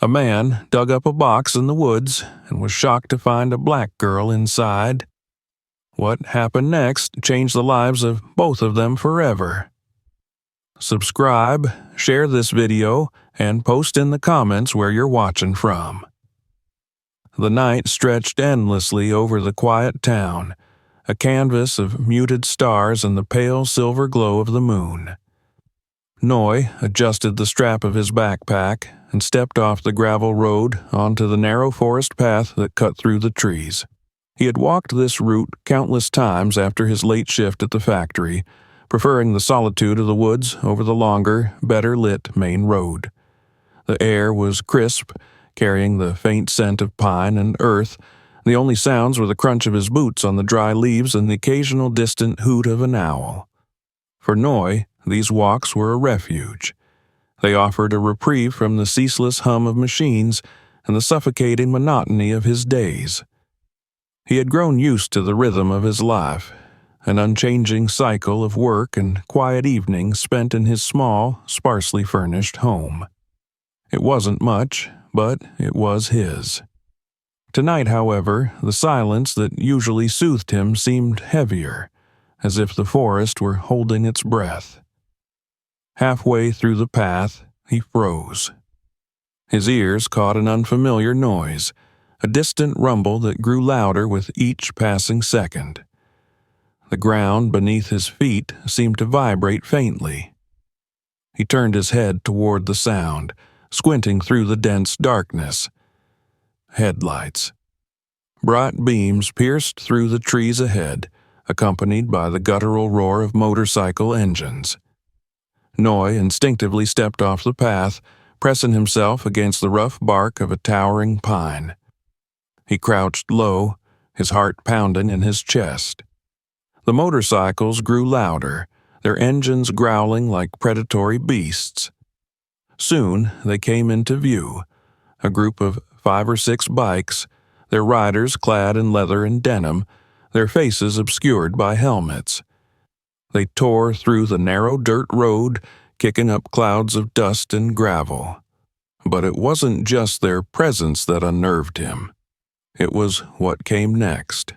A man dug up a box in the woods and was shocked to find a black girl inside. What happened next changed the lives of both of them forever. Subscribe, share this video, and post in the comments where you're watching from. The night stretched endlessly over the quiet town, a canvas of muted stars and the pale silver glow of the moon. Noy adjusted the strap of his backpack and stepped off the gravel road onto the narrow forest path that cut through the trees. He had walked this route countless times after his late shift at the factory, preferring the solitude of the woods over the longer, better-lit main road. The air was crisp, carrying the faint scent of pine and earth. The only sounds were the crunch of his boots on the dry leaves and the occasional distant hoot of an owl. For Noy, these walks were a refuge. They offered a reprieve from the ceaseless hum of machines and the suffocating monotony of his days. He had grown used to the rhythm of his life, an unchanging cycle of work and quiet evenings spent in his small, sparsely furnished home. It wasn't much, but it was his. Tonight, however, the silence that usually soothed him seemed heavier, as if the forest were holding its breath. Halfway through the path, he froze. His ears caught an unfamiliar noise, a distant rumble that grew louder with each passing second. The ground beneath his feet seemed to vibrate faintly. He turned his head toward the sound, squinting through the dense darkness. Headlights. Bright beams pierced through the trees ahead, accompanied by the guttural roar of motorcycle engines. Noy instinctively stepped off the path, pressing himself against the rough bark of a towering pine. He crouched low, his heart pounding in his chest. The motorcycles grew louder, their engines growling like predatory beasts. Soon they came into view, a group of 5 or 6 bikes, their riders clad in leather and denim, their faces obscured by helmets. They tore through the narrow dirt road, kicking up clouds of dust and gravel. But it wasn't just their presence that unnerved him. It was what came next.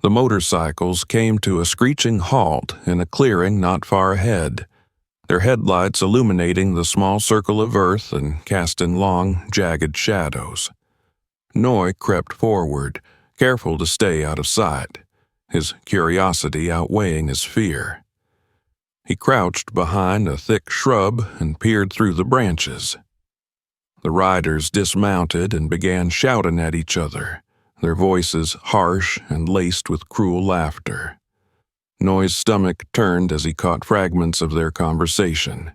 The motorcycles came to a screeching halt in a clearing not far ahead, their headlights illuminating the small circle of earth and casting long, jagged shadows. Noy crept forward, careful to stay out of sight, his curiosity outweighing his fear. He crouched behind a thick shrub and peered through the branches. The riders dismounted and began shouting at each other, their voices harsh and laced with cruel laughter. Noy's stomach turned as he caught fragments of their conversation.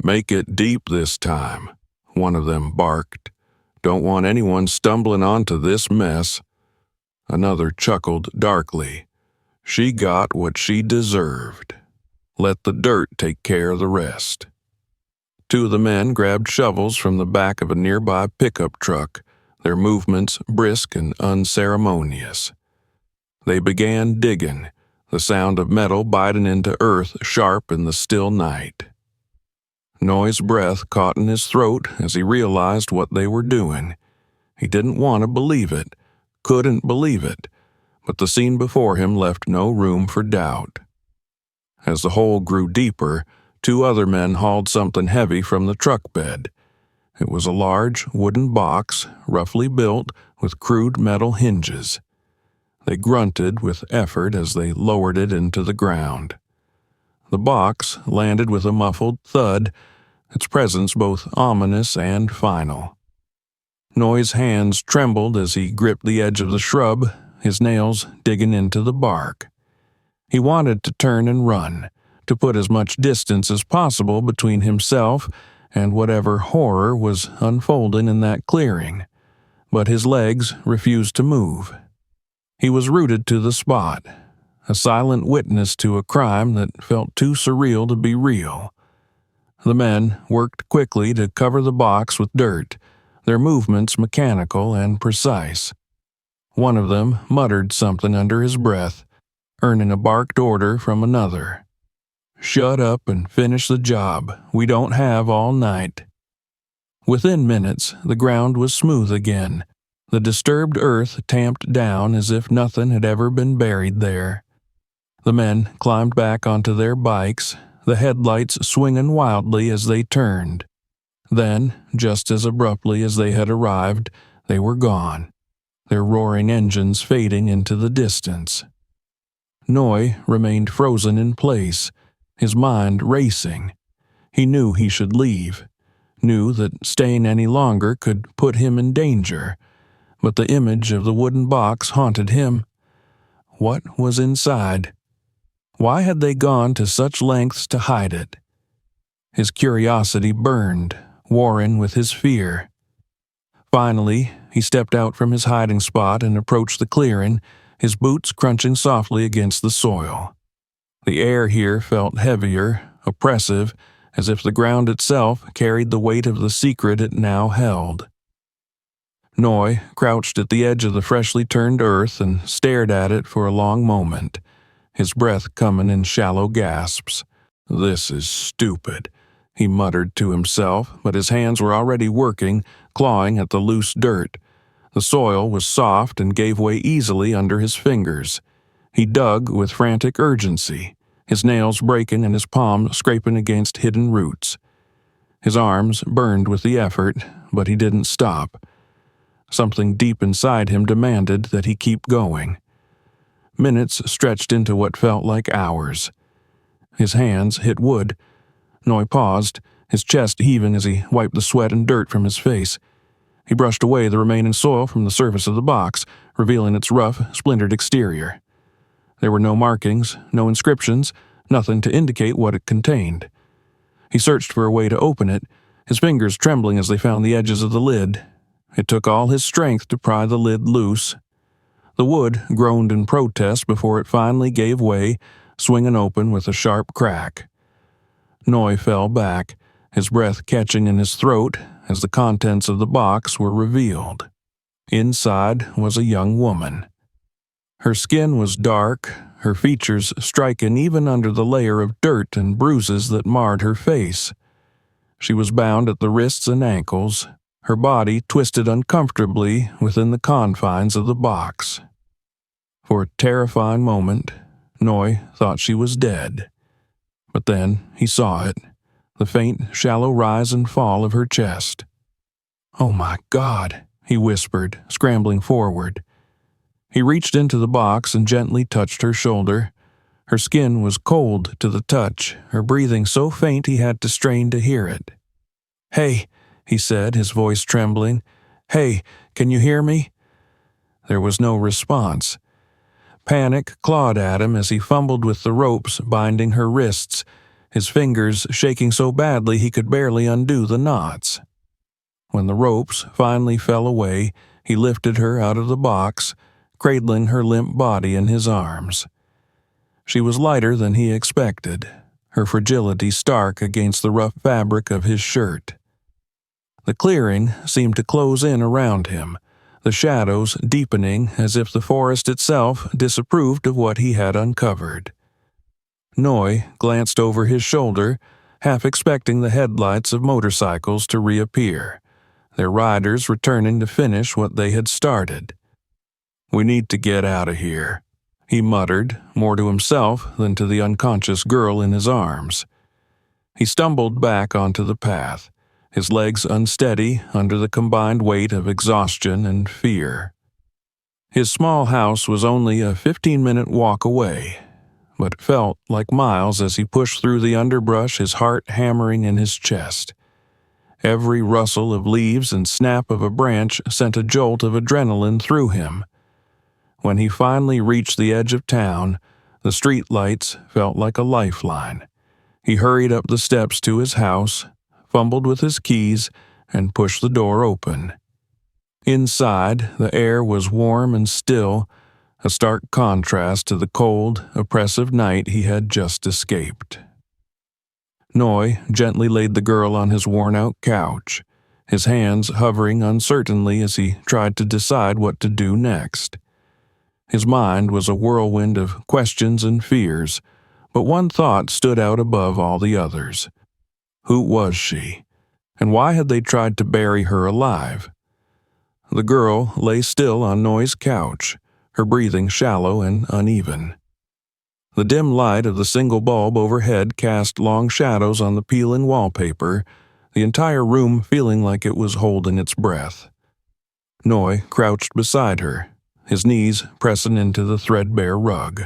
"Make it deep this time," one of them barked. "Don't want anyone stumbling onto this mess." Another chuckled darkly. "She got what she deserved. Let the dirt take care of the rest." 2 of the men grabbed shovels from the back of a nearby pickup truck, their movements brisk and unceremonious. They began digging, the sound of metal biting into earth sharp in the still night. Noy's breath caught in his throat as he realized what they were doing. He didn't want to believe it, couldn't believe it, but the scene before him left no room for doubt. As the hole grew deeper, 2 other men hauled something heavy from the truck bed. It was a large wooden box, roughly built, with crude metal hinges. They grunted with effort as they lowered it into the ground. The box landed with a muffled thud, its presence both ominous and final. Noy's hands trembled as he gripped the edge of the shrub, his nails digging into the bark. He wanted to turn and run, to put as much distance as possible between himself and whatever horror was unfolding in that clearing, but his legs refused to move. He was rooted to the spot, a silent witness to a crime that felt too surreal to be real. The men worked quickly to cover the box with dirt, their movements mechanical and precise. One of them muttered something under his breath, earning a barked order from another. "Shut up and finish the job. We don't have all night." Within minutes, the ground was smooth again, the disturbed earth tamped down as if nothing had ever been buried there. The men climbed back onto their bikes, the headlights swinging wildly as they turned. Then, just as abruptly as they had arrived, they were gone, their roaring engines fading into the distance. Noy remained frozen in place, his mind racing. He knew he should leave, knew that staying any longer could put him in danger, but the image of the wooden box haunted him. What was inside? Why had they gone to such lengths to hide it? His curiosity burned, warring with his fear. Finally, he stepped out from his hiding spot and approached the clearing, his boots crunching softly against the soil. The air here felt heavier, oppressive, as if the ground itself carried the weight of the secret it now held. Noy crouched at the edge of the freshly turned earth and stared at it for a long moment, his breath coming in shallow gasps. "This is stupid," he muttered to himself, but his hands were already working, clawing at the loose dirt. The soil was soft and gave way easily under his fingers. He dug with frantic urgency, his nails breaking and his palm scraping against hidden roots. His arms burned with the effort, but he didn't stop. Something deep inside him demanded that he keep going. Minutes stretched into what felt like hours. His hands hit wood. Noy paused, his chest heaving as he wiped the sweat and dirt from his face. He brushed away the remaining soil from the surface of the box, revealing its rough, splintered exterior. There were no markings, no inscriptions, nothing to indicate what it contained. He searched for a way to open it, his fingers trembling as they found the edges of the lid. It took all his strength to pry the lid loose. The wood groaned in protest before it finally gave way, swinging open with a sharp crack. Noy fell back, his breath catching in his throat as the contents of the box were revealed. Inside was a young woman. Her skin was dark, her features striking even under the layer of dirt and bruises that marred her face. She was bound at the wrists and ankles, her body twisted uncomfortably within the confines of the box. For a terrifying moment, Noy thought she was dead. But then he saw it, the faint, shallow rise and fall of her chest. "Oh my God," he whispered, scrambling forward. He reached into the box and gently touched her shoulder. Her skin was cold to the touch, her breathing so faint he had to strain to hear it. "Hey," he said, his voice trembling. "Hey, can you hear me?" There was no response. Panic clawed at him as he fumbled with the ropes binding her wrists, his fingers shaking so badly he could barely undo the knots. When the ropes finally fell away, he lifted her out of the box, cradling her limp body in his arms. She was lighter than he expected, her fragility stark against the rough fabric of his shirt. The clearing seemed to close in around him, the shadows deepening as if the forest itself disapproved of what he had uncovered. Noy glanced over his shoulder, half expecting the headlights of motorcycles to reappear, their riders returning to finish what they had started. "We need to get out of here," he muttered, more to himself than to the unconscious girl in his arms. He stumbled back onto the path, his legs unsteady under the combined weight of exhaustion and fear. His small house was only a 15-minute walk away, but it felt like miles as he pushed through the underbrush, his heart hammering in his chest. Every rustle of leaves and snap of a branch sent a jolt of adrenaline through him. When he finally reached the edge of town, the street lights felt like a lifeline. He hurried up the steps to his house, fumbled with his keys, and pushed the door open. Inside, the air was warm and still, a stark contrast to the cold, oppressive night he had just escaped. Noy gently laid the girl on his worn-out couch, his hands hovering uncertainly as he tried to decide what to do next. His mind was a whirlwind of questions and fears, but one thought stood out above all the others. Who was she? And why had they tried to bury her alive? The girl lay still on Noy's couch, her breathing shallow and uneven. The dim light of the single bulb overhead cast long shadows on the peeling wallpaper, the entire room feeling like it was holding its breath. Noy crouched beside her, his knees pressing into the threadbare rug.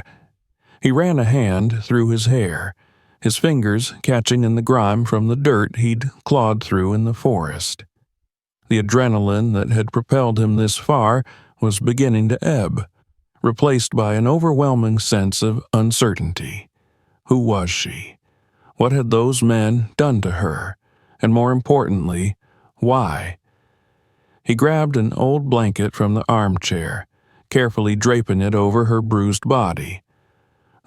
He ran a hand through his hair, his fingers catching in the grime from the dirt he'd clawed through in the forest. The adrenaline that had propelled him this far was beginning to ebb, replaced by an overwhelming sense of uncertainty. Who was she? What had those men done to her? And more importantly, why? He grabbed an old blanket from the armchair, carefully draping it over her bruised body.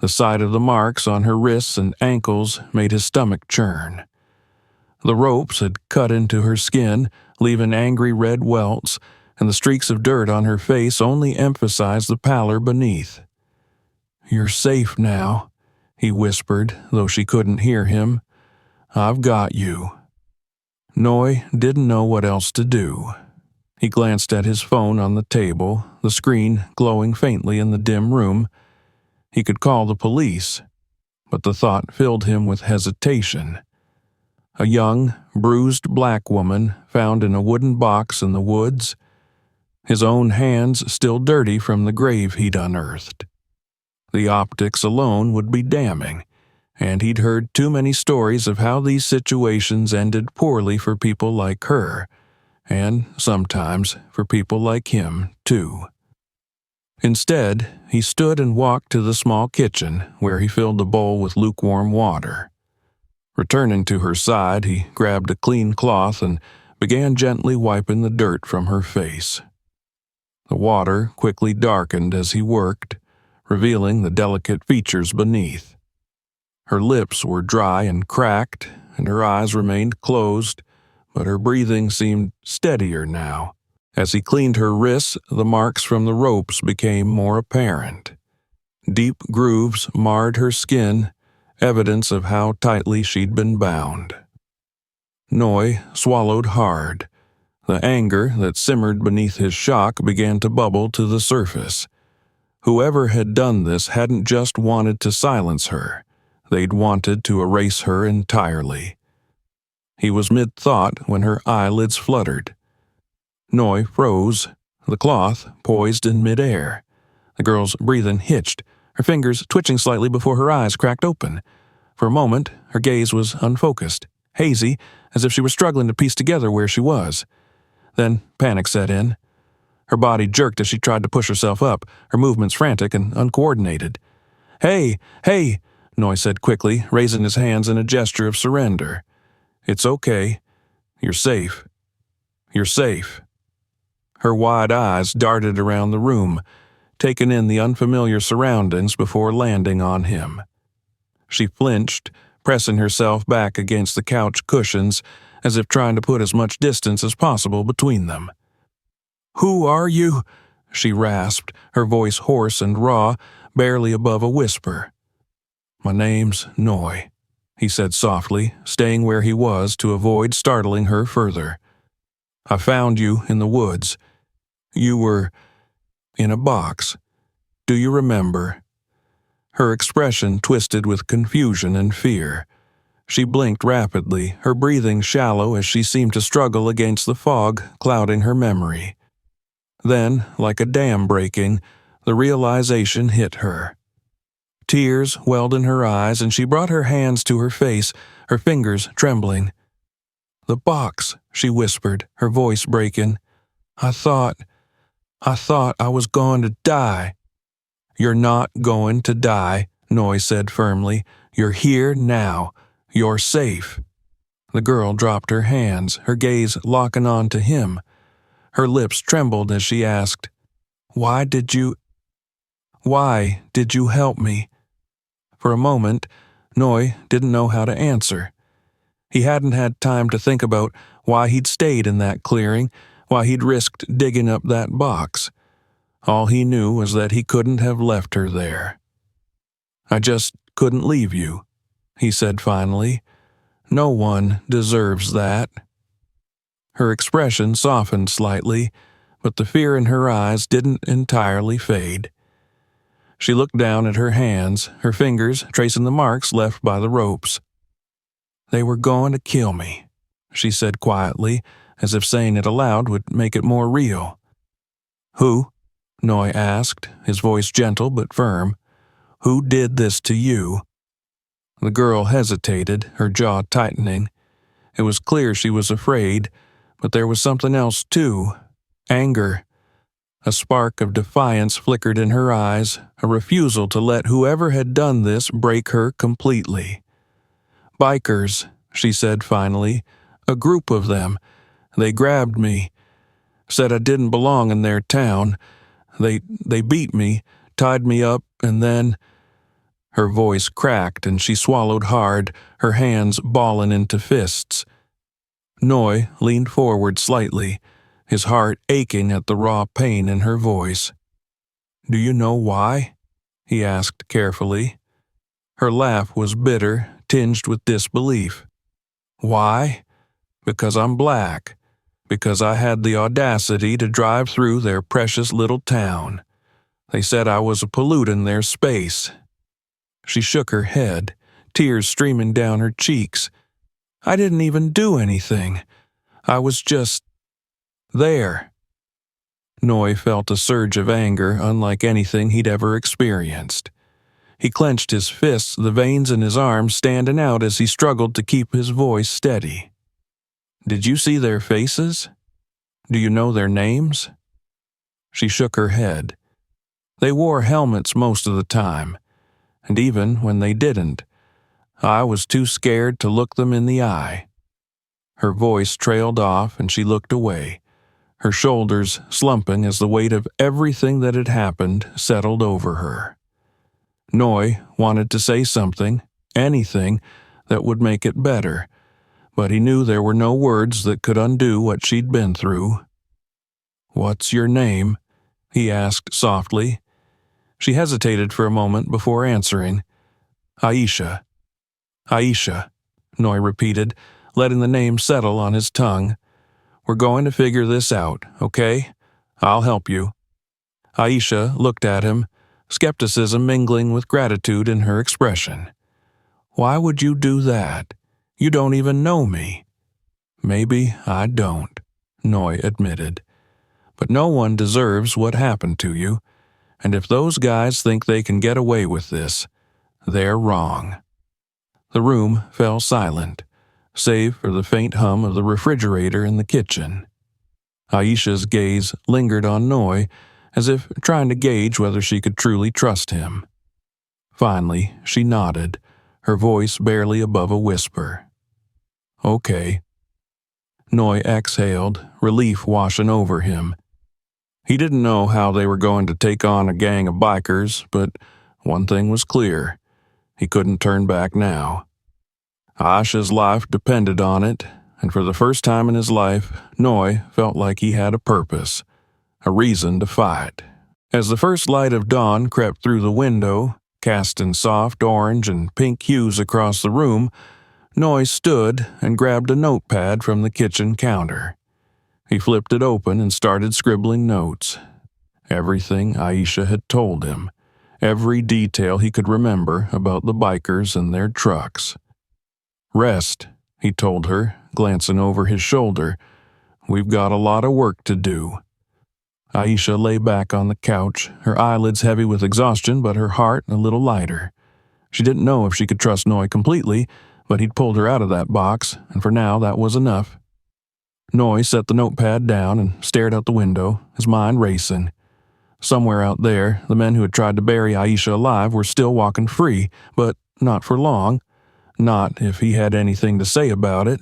The sight of the marks on her wrists and ankles made his stomach churn. The ropes had cut into her skin, leaving angry red welts, and the streaks of dirt on her face only emphasized the pallor beneath. "You're safe now," he whispered, though she couldn't hear him. "I've got you." Noy didn't know what else to do. He glanced at his phone on the table, the screen glowing faintly in the dim room. He could call the police, but the thought filled him with hesitation. A young, bruised black woman found in a wooden box in the woods, his own hands still dirty from the grave he'd unearthed. The optics alone would be damning, and he'd heard too many stories of how these situations ended poorly for people like her, and sometimes for people like him, too. Instead, he stood and walked to the small kitchen, where he filled a bowl with lukewarm water. Returning to her side, he grabbed a clean cloth and began gently wiping the dirt from her face. The water quickly darkened as he worked, revealing the delicate features beneath. Her lips were dry and cracked, and her eyes remained closed, but her breathing seemed steadier now. As he cleaned her wrists, the marks from the ropes became more apparent. Deep grooves marred her skin, evidence of how tightly she'd been bound. Noy swallowed hard. The anger that simmered beneath his shock began to bubble to the surface. Whoever had done this hadn't just wanted to silence her. They'd wanted to erase her entirely. He was mid-thought when her eyelids fluttered. Noy froze, the cloth poised in midair. The girl's breathing hitched, her fingers twitching slightly before her eyes cracked open. For a moment, her gaze was unfocused, hazy, as if she were struggling to piece together where she was. Then panic set in. Her body jerked as she tried to push herself up, her movements frantic and uncoordinated. "Hey, hey," Noy said quickly, raising his hands in a gesture of surrender. "It's okay. You're safe. You're safe." Her wide eyes darted around the room, taking in the unfamiliar surroundings before landing on him. She flinched, pressing herself back against the couch cushions, as if trying to put as much distance as possible between them. "Who are you?" she rasped, her voice hoarse and raw, barely above a whisper. "My name's Noy," he said softly, staying where he was to avoid startling her further. "I found you in the woods. You were in a box. Do you remember?" Her expression twisted with confusion and fear. She blinked rapidly, her breathing shallow as she seemed to struggle against the fog clouding her memory. Then, like a dam breaking, the realization hit her. Tears welled in her eyes, and she brought her hands to her face, her fingers trembling. "The box," she whispered, her voice breaking. I thought I was going to die." "You're not going to die," Noy said firmly. "You're here now. You're safe." The girl dropped her hands, her gaze locking on to him. Her lips trembled as she asked, Why did you help me?" For a moment, Noy didn't know how to answer. He hadn't had time to think about why he'd stayed in that clearing, why he'd risked digging up that box. All he knew was that he couldn't have left her there. "I just couldn't leave you," he said finally. "No one deserves that." Her expression softened slightly, but the fear in her eyes didn't entirely fade. She looked down at her hands, her fingers tracing the marks left by the ropes. "They were going to kill me," she said quietly, as if saying it aloud would make it more real. "Who?" Noy asked, his voice gentle but firm. "Who did this to you?" The girl hesitated, her jaw tightening. It was clear she was afraid, but there was something else too. Anger. A spark of defiance flickered in her eyes, a refusal to let whoever had done this break her completely. "Bikers," she said finally. "A group of them. They grabbed me. Said I didn't belong in their town. They beat me, tied me up, and then—" Her voice cracked and she swallowed hard, her hands balling into fists. Noy leaned forward slightly, his heart aching at the raw pain in her voice. "Do you know why?" he asked carefully. Her laugh was bitter, tinged with disbelief. "Why? Because I'm black. Because I had the audacity to drive through their precious little town. They said I was polluting their space." She shook her head, tears streaming down her cheeks. "I didn't even do anything. I was just there." Noy felt a surge of anger unlike anything he'd ever experienced. He clenched his fists, the veins in his arms standing out as he struggled to keep his voice steady. "Did you see their faces? Do you know their names?" She shook her head. "They wore helmets most of the time, and even when they didn't, I was too scared to look them in the eye." Her voice trailed off and she looked away, her shoulders slumping as the weight of everything that had happened settled over her. Noy wanted to say something, anything, that would make it better, but he knew there were no words that could undo what she'd been through. "What's your name?" he asked softly. She hesitated for a moment before answering. "Aisha." "Aisha," Noy repeated, letting the name settle on his tongue. "We're going to figure this out, okay? I'll help you." Aisha looked at him, skepticism mingling with gratitude in her expression. "Why would you do that? You don't even know me." "Maybe I don't," Noy admitted. "But no one deserves what happened to you, and if those guys think they can get away with this, they're wrong." The room fell silent, save for the faint hum of the refrigerator in the kitchen. Aisha's gaze lingered on Noy, as if trying to gauge whether she could truly trust him. Finally, she nodded, her voice barely above a whisper. "Okay." Noy exhaled, relief washing over him. He didn't know how they were going to take on a gang of bikers, but one thing was clear. He couldn't turn back now. Aisha's life depended on it, and for the first time in his life, Noy felt like he had a purpose, a reason to fight. As the first light of dawn crept through the window, casting soft orange and pink hues across the room, Noy stood and grabbed a notepad from the kitchen counter. He flipped it open and started scribbling notes. Everything Aisha had told him, every detail he could remember about the bikers and their trucks. "Rest," he told her, glancing over his shoulder. "We've got a lot of work to do." Aisha lay back on the couch, her eyelids heavy with exhaustion but her heart a little lighter. She didn't know if she could trust Noy completely, but he'd pulled her out of that box, and for now that was enough. Noy set the notepad down and stared out the window, his mind racing. Somewhere out there, the men who had tried to bury Aisha alive were still walking free, but not for long. Not if he had anything to say about it.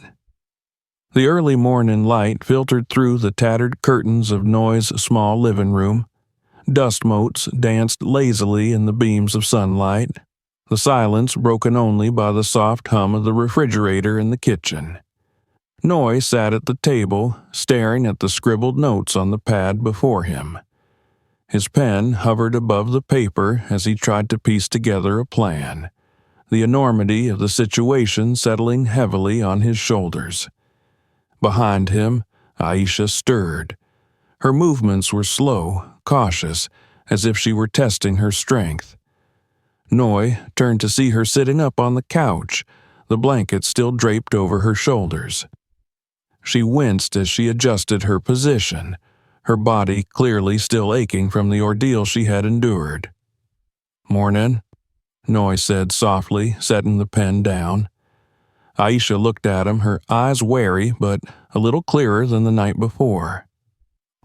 The early morning light filtered through the tattered curtains of Noy's small living room. Dust motes danced lazily in the beams of sunlight, the silence broken only by the soft hum of the refrigerator in the kitchen. Noy sat at the table, staring at the scribbled notes on the pad before him. His pen hovered above the paper as he tried to piece together a plan, the enormity of the situation settling heavily on his shoulders. Behind him, Aisha stirred. Her movements were slow, cautious, as if she were testing her strength. Noi turned to see her sitting up on the couch, the blanket still draped over her shoulders. She winced as she adjusted her position, her body clearly still aching from the ordeal she had endured. "Mornin'," Noi said softly, setting the pen down. Aisha looked at him, her eyes wary but a little clearer than the night before.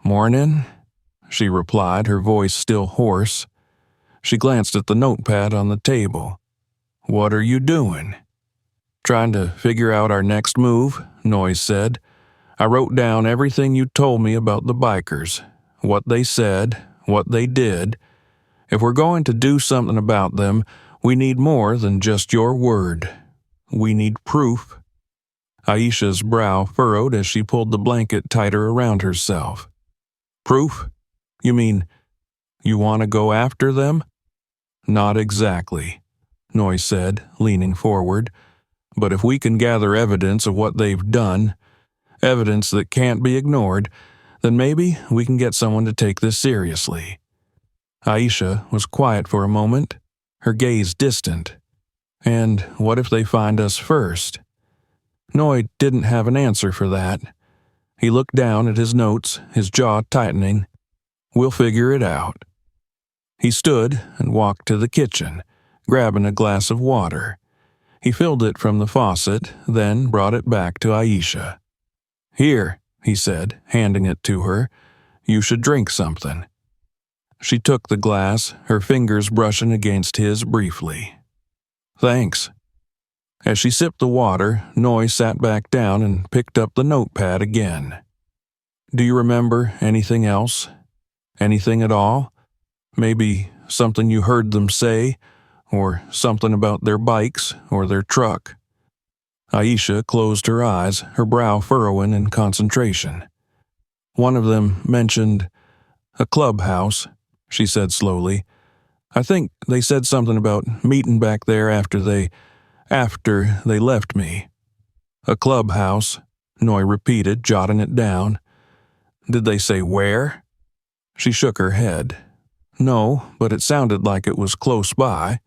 "Mornin'," she replied, her voice still hoarse. She glanced at the notepad on the table. "What are you doing?" "Trying to figure out our next move," Noi said. "I wrote down everything you told me about the bikers, what they said, what they did. If we're going to do something about them, we need more than just your word. We need proof." Aisha's brow furrowed as she pulled the blanket tighter around herself. "Proof? You mean you want to go after them?" "Not exactly," Noi said, leaning forward. "But if we can gather evidence of what they've done, evidence that can't be ignored, then maybe we can get someone to take this seriously." Aisha was quiet for a moment, her gaze distant. "And what if they find us first?" Noi didn't have an answer for that. He looked down at his notes, his jaw tightening. "We'll figure it out." He stood and walked to the kitchen, grabbing a glass of water. He filled it from the faucet, then brought it back to Aisha. "Here," he said, handing it to her. "You should drink something." She took the glass, her fingers brushing against his briefly. "Thanks." As she sipped the water, Noi sat back down and picked up the notepad again. "Do you remember anything else? Anything at all? Maybe something you heard them say, or something about their bikes or their truck?" Aisha closed her eyes, her brow furrowing in concentration. "One of them mentioned a clubhouse," she said slowly. "I think they said something about meeting back there after they left me." "A clubhouse," Noi repeated, jotting it down. "Did they say where?" She shook her head. "No, but it sounded like it was close by."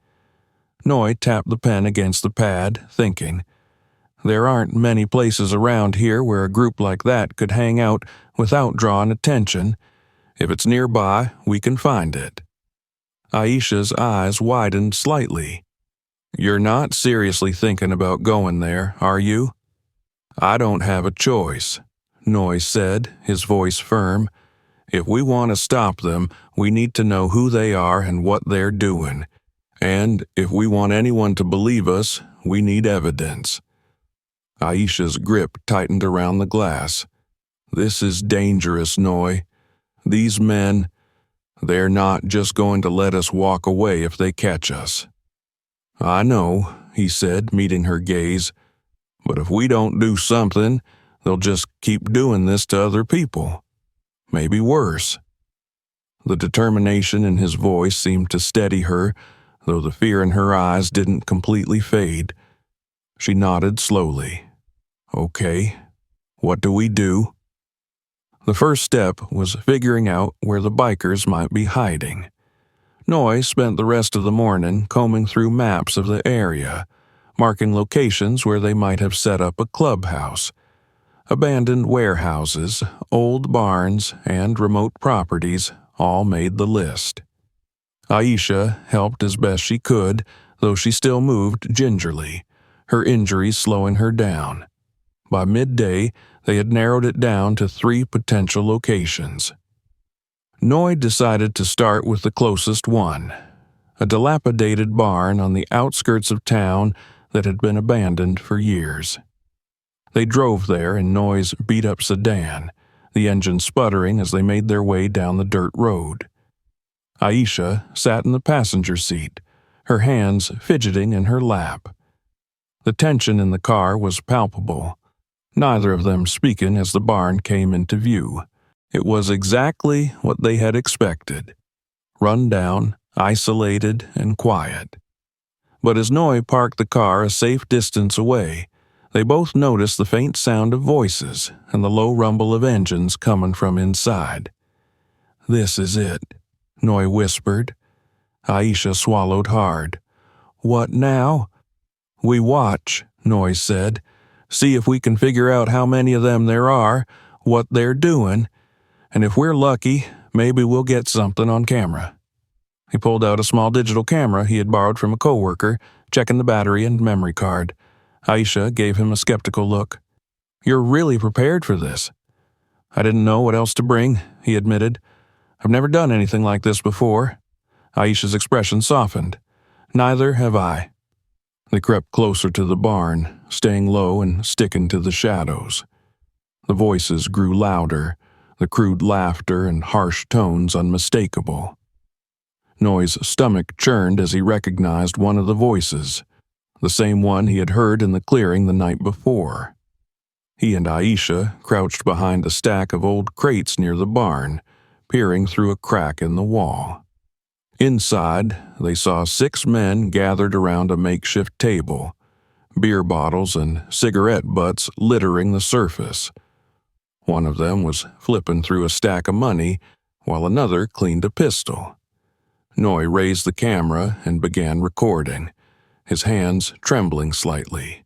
Noi tapped the pen against the pad, thinking. There aren't many places around here where a group like that could hang out without drawing attention. If it's nearby, we can find it. Aisha's eyes widened slightly. "You're not seriously thinking about going there, are you?" "I don't have a choice," Noi said, his voice firm. "If we want to stop them, we need to know who they are and what they're doing. And if we want anyone to believe us, we need evidence." Aisha's grip tightened around the glass. "This is dangerous, Noi. These men, they're not just going to let us walk away if they catch us." "I know," he said, meeting her gaze. "But if we don't do something, they'll just keep doing this to other people. Maybe worse." The determination in his voice seemed to steady her, though the fear in her eyes didn't completely fade. She nodded slowly. "Okay, what do we do?" The first step was figuring out where the bikers might be hiding. Noi spent the rest of the morning combing through maps of the area, marking locations where they might have set up a clubhouse. Abandoned warehouses, old barns, and remote properties all made the list. Aisha helped as best she could, though she still moved gingerly, her injuries slowing her down. By midday, they had narrowed it down to 3 potential locations. Noi decided to start with the closest one, a dilapidated barn on the outskirts of town that had been abandoned for years. They drove there in Noi's beat-up sedan, the engine sputtering as they made their way down the dirt road. Aisha sat in the passenger seat, her hands fidgeting in her lap. The tension in the car was palpable, neither of them speaking as the barn came into view. It was exactly what they had expected, run down, isolated, and quiet. But as Noi parked the car a safe distance away, They both noticed the faint sound of voices and the low rumble of engines coming from inside. "This is it," Noy whispered. Aisha swallowed hard. "What now?" "We watch," Noy said. "See if we can figure out how many of them there are, what they're doing, and if we're lucky, maybe we'll get something on camera." He pulled out a small digital camera he had borrowed from a coworker, checking the battery and memory card. Aisha gave him a skeptical look. "You're really prepared for this?" "I didn't know what else to bring," he admitted. "I've never done anything like this before." Aisha's expression softened. "Neither have I." They crept closer to the barn, staying low and sticking to the shadows. The voices grew louder, the crude laughter and harsh tones unmistakable. Noy's stomach churned as he recognized one of the voices, the same one he had heard in the clearing the night before. He and Aisha crouched behind a stack of old crates near the barn, peering through a crack in the wall. Inside, they saw 6 men gathered around a makeshift table, beer bottles and cigarette butts littering the surface. One of them was flipping through a stack of money, while another cleaned a pistol. Noy raised the camera and began recording, his hands trembling slightly.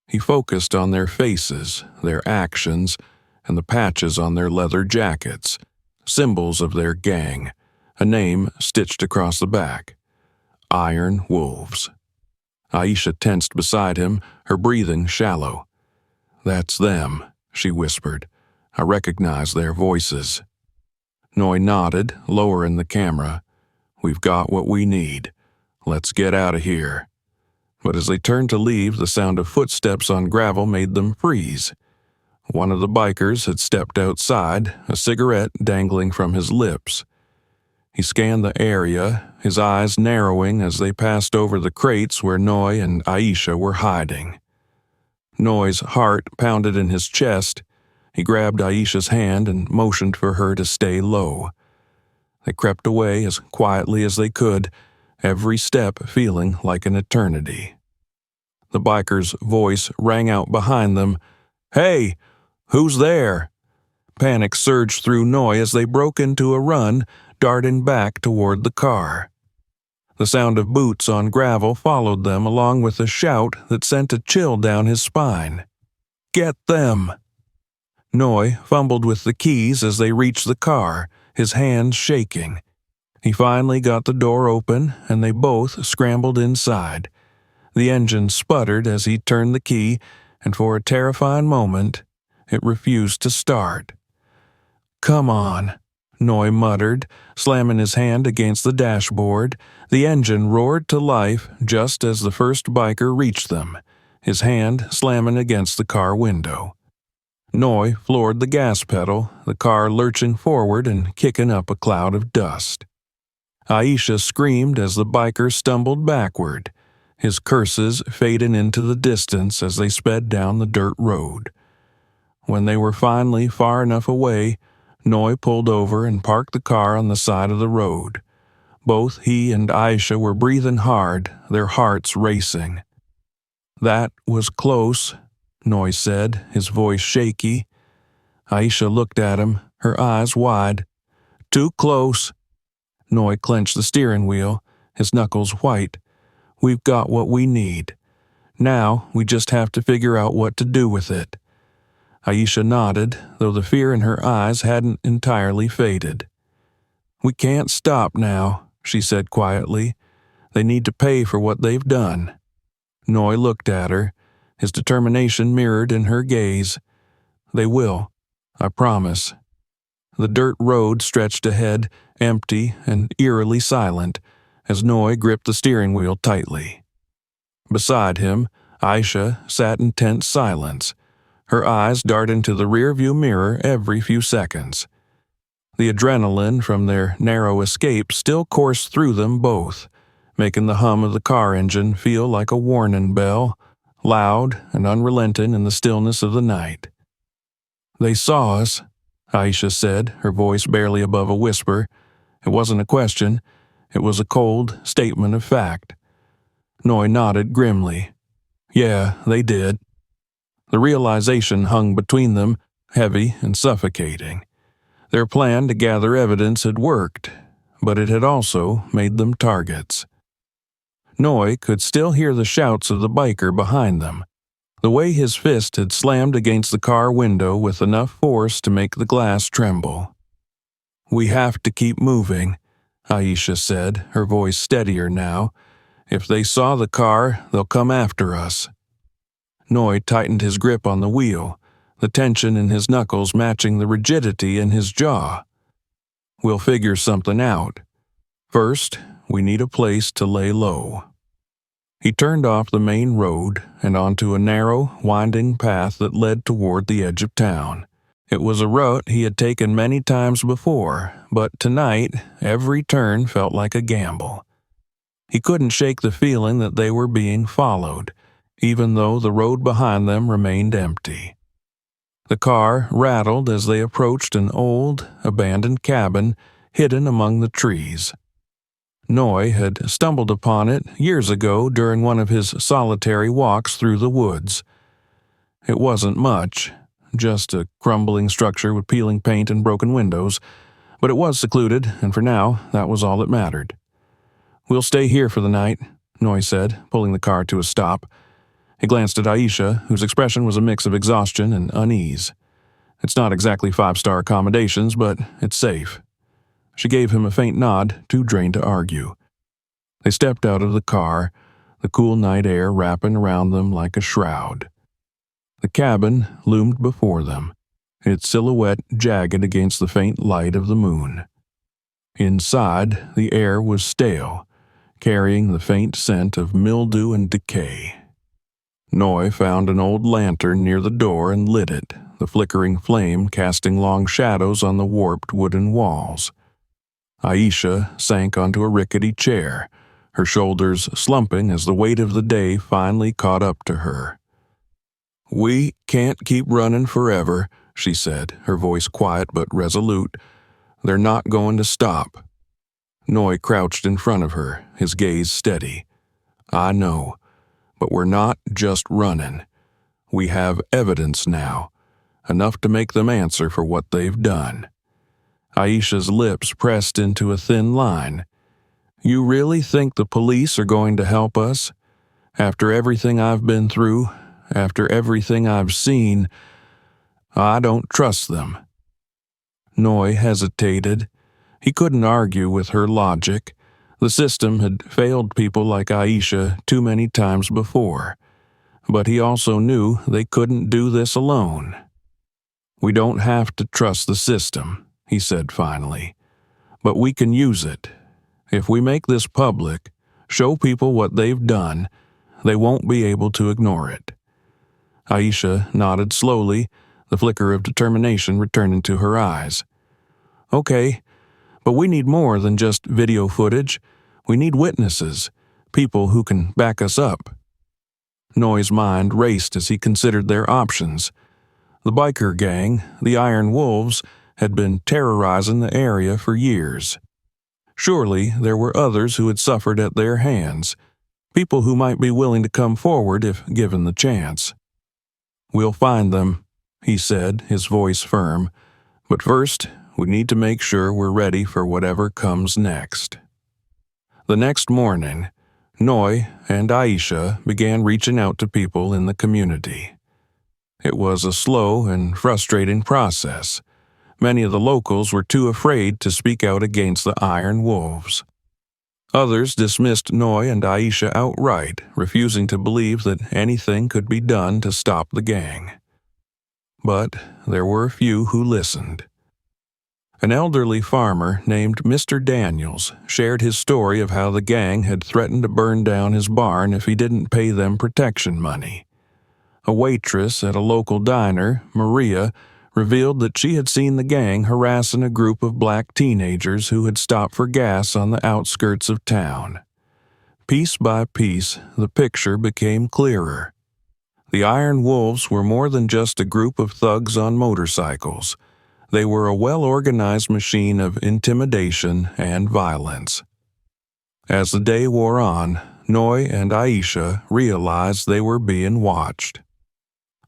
He focused on their faces, their actions, and the patches on their leather jackets, symbols of their gang, a name stitched across the back: Iron Wolves. Aisha tensed beside him, her breathing shallow. "That's them," she whispered. "I recognize their voices." Noy nodded, lowering the camera. "We've got what we need. Let's get out of here." But as they turned to leave, the sound of footsteps on gravel made them freeze. One of the bikers had stepped outside, a cigarette dangling from his lips. He scanned the area, his eyes narrowing as they passed over the crates where Noy and Aisha were hiding. Noy's heart pounded in his chest. He grabbed Aisha's hand and motioned for her to stay low. They crept away as quietly as they could, every step feeling like an eternity. The biker's voice rang out behind them. "Hey, who's there?" Panic surged through Noy as they broke into a run, darting back toward the car. The sound of boots on gravel followed them, along with a shout that sent a chill down his spine. "Get them!" Noy fumbled with the keys as they reached the car, his hands shaking. He finally got the door open, and they both scrambled inside. The engine sputtered as he turned the key, and for a terrifying moment, it refused to start. "Come on," Noy muttered, slamming his hand against the dashboard. The engine roared to life just as the first biker reached them, his hand slamming against the car window. Noy floored the gas pedal, the car lurching forward and kicking up a cloud of dust. Aisha screamed as the biker stumbled backward, his curses fading into the distance as they sped down the dirt road. When they were finally far enough away, Noy pulled over and parked the car on the side of the road. Both he and Aisha were breathing hard, their hearts racing. "That was close," Noy said, his voice shaky. Aisha looked at him, her eyes wide. "Too close." Noy clenched the steering wheel, his knuckles white. "We've got what we need. Now we just have to figure out what to do with it." Aisha nodded, though the fear in her eyes hadn't entirely faded. "We can't stop now," she said quietly. "They need to pay for what they've done." Noy looked at her, his determination mirrored in her gaze. "They will, I promise." The dirt road stretched ahead, empty and eerily silent, as Noy gripped the steering wheel tightly. Beside him, Aisha sat in tense silence, her eyes darting to the rearview mirror every few seconds. The adrenaline from their narrow escape still coursed through them both, making the hum of the car engine feel like a warning bell, loud and unrelenting in the stillness of the night. "They saw us," Aisha said, her voice barely above a whisper. It wasn't a question, it was a cold statement of fact. Noy nodded grimly. "Yeah, they did." The realization hung between them, heavy and suffocating. Their plan to gather evidence had worked, but it had also made them targets. Noy could still hear the shouts of the biker behind them, the way his fist had slammed against the car window with enough force to make the glass tremble. "We have to keep moving," Aisha said, her voice steadier now. "If they saw the car, they'll come after us." Noy tightened his grip on the wheel, the tension in his knuckles matching the rigidity in his jaw. "We'll figure something out. First, we need a place to lay low." He turned off the main road and onto a narrow, winding path that led toward the edge of town. It was a route he had taken many times before, but tonight every turn felt like a gamble. He couldn't shake the feeling that they were being followed, even though the road behind them remained empty. The car rattled as they approached an old, abandoned cabin hidden among the trees. Noy had stumbled upon it years ago during one of his solitary walks through the woods. It wasn't much, just a crumbling structure with peeling paint and broken windows, but it was secluded, and for now, that was all that mattered. "We'll stay here for the night," Noy said, pulling the car to a stop. He glanced at Aisha, whose expression was a mix of exhaustion and unease. "It's not exactly five-star accommodations, but it's safe." She gave him a faint nod, too drained to argue. They stepped out of the car, the cool night air wrapping around them like a shroud. The cabin loomed before them, its silhouette jagged against the faint light of the moon. Inside, the air was stale, carrying the faint scent of mildew and decay. Noy found an old lantern near the door and lit it, the flickering flame casting long shadows on the warped wooden walls. Aisha sank onto a rickety chair, her shoulders slumping as the weight of the day finally caught up to her. "We can't keep running forever," she said, her voice quiet but resolute. "They're not going to stop." Noy crouched in front of her, his gaze steady. "I know, but we're not just running. We have evidence now, enough to make them answer for what they've done." Aisha's lips pressed into a thin line. "You really think the police are going to help us? After everything I've been through, after everything I've seen, I don't trust them." Noy hesitated. He couldn't argue with her logic. The system had failed people like Aisha too many times before. But he also knew they couldn't do this alone. "We don't have to trust the system," he said finally. "But we can use it. If we make this public, show people what they've done, they won't be able to ignore it." Aisha nodded slowly, the flicker of determination returning to her eyes. "Okay, but we need more than just video footage. We need witnesses, people who can back us up." Noy's mind raced as he considered their options. The biker gang, the Iron Wolves, had been terrorizing the area for years. Surely there were others who had suffered at their hands, people who might be willing to come forward if given the chance. "We'll find them," he said, his voice firm. "But first, we need to make sure we're ready for whatever comes next." The next morning, Noy and Aisha began reaching out to people in the community. It was a slow and frustrating process. Many of the locals were too afraid to speak out against the Iron Wolves. Others dismissed Noy and Aisha outright, refusing to believe that anything could be done to stop the gang. But there were a few who listened. An elderly farmer named Mr. Daniels shared his story of how the gang had threatened to burn down his barn if he didn't pay them protection money. A waitress at a local diner, Maria, revealed that she had seen the gang harassing a group of black teenagers who had stopped for gas on the outskirts of town. Piece by piece, the picture became clearer. The Iron Wolves were more than just a group of thugs on motorcycles. They were a well-organized machine of intimidation and violence. As the day wore on, Noy and Aisha realized they were being watched.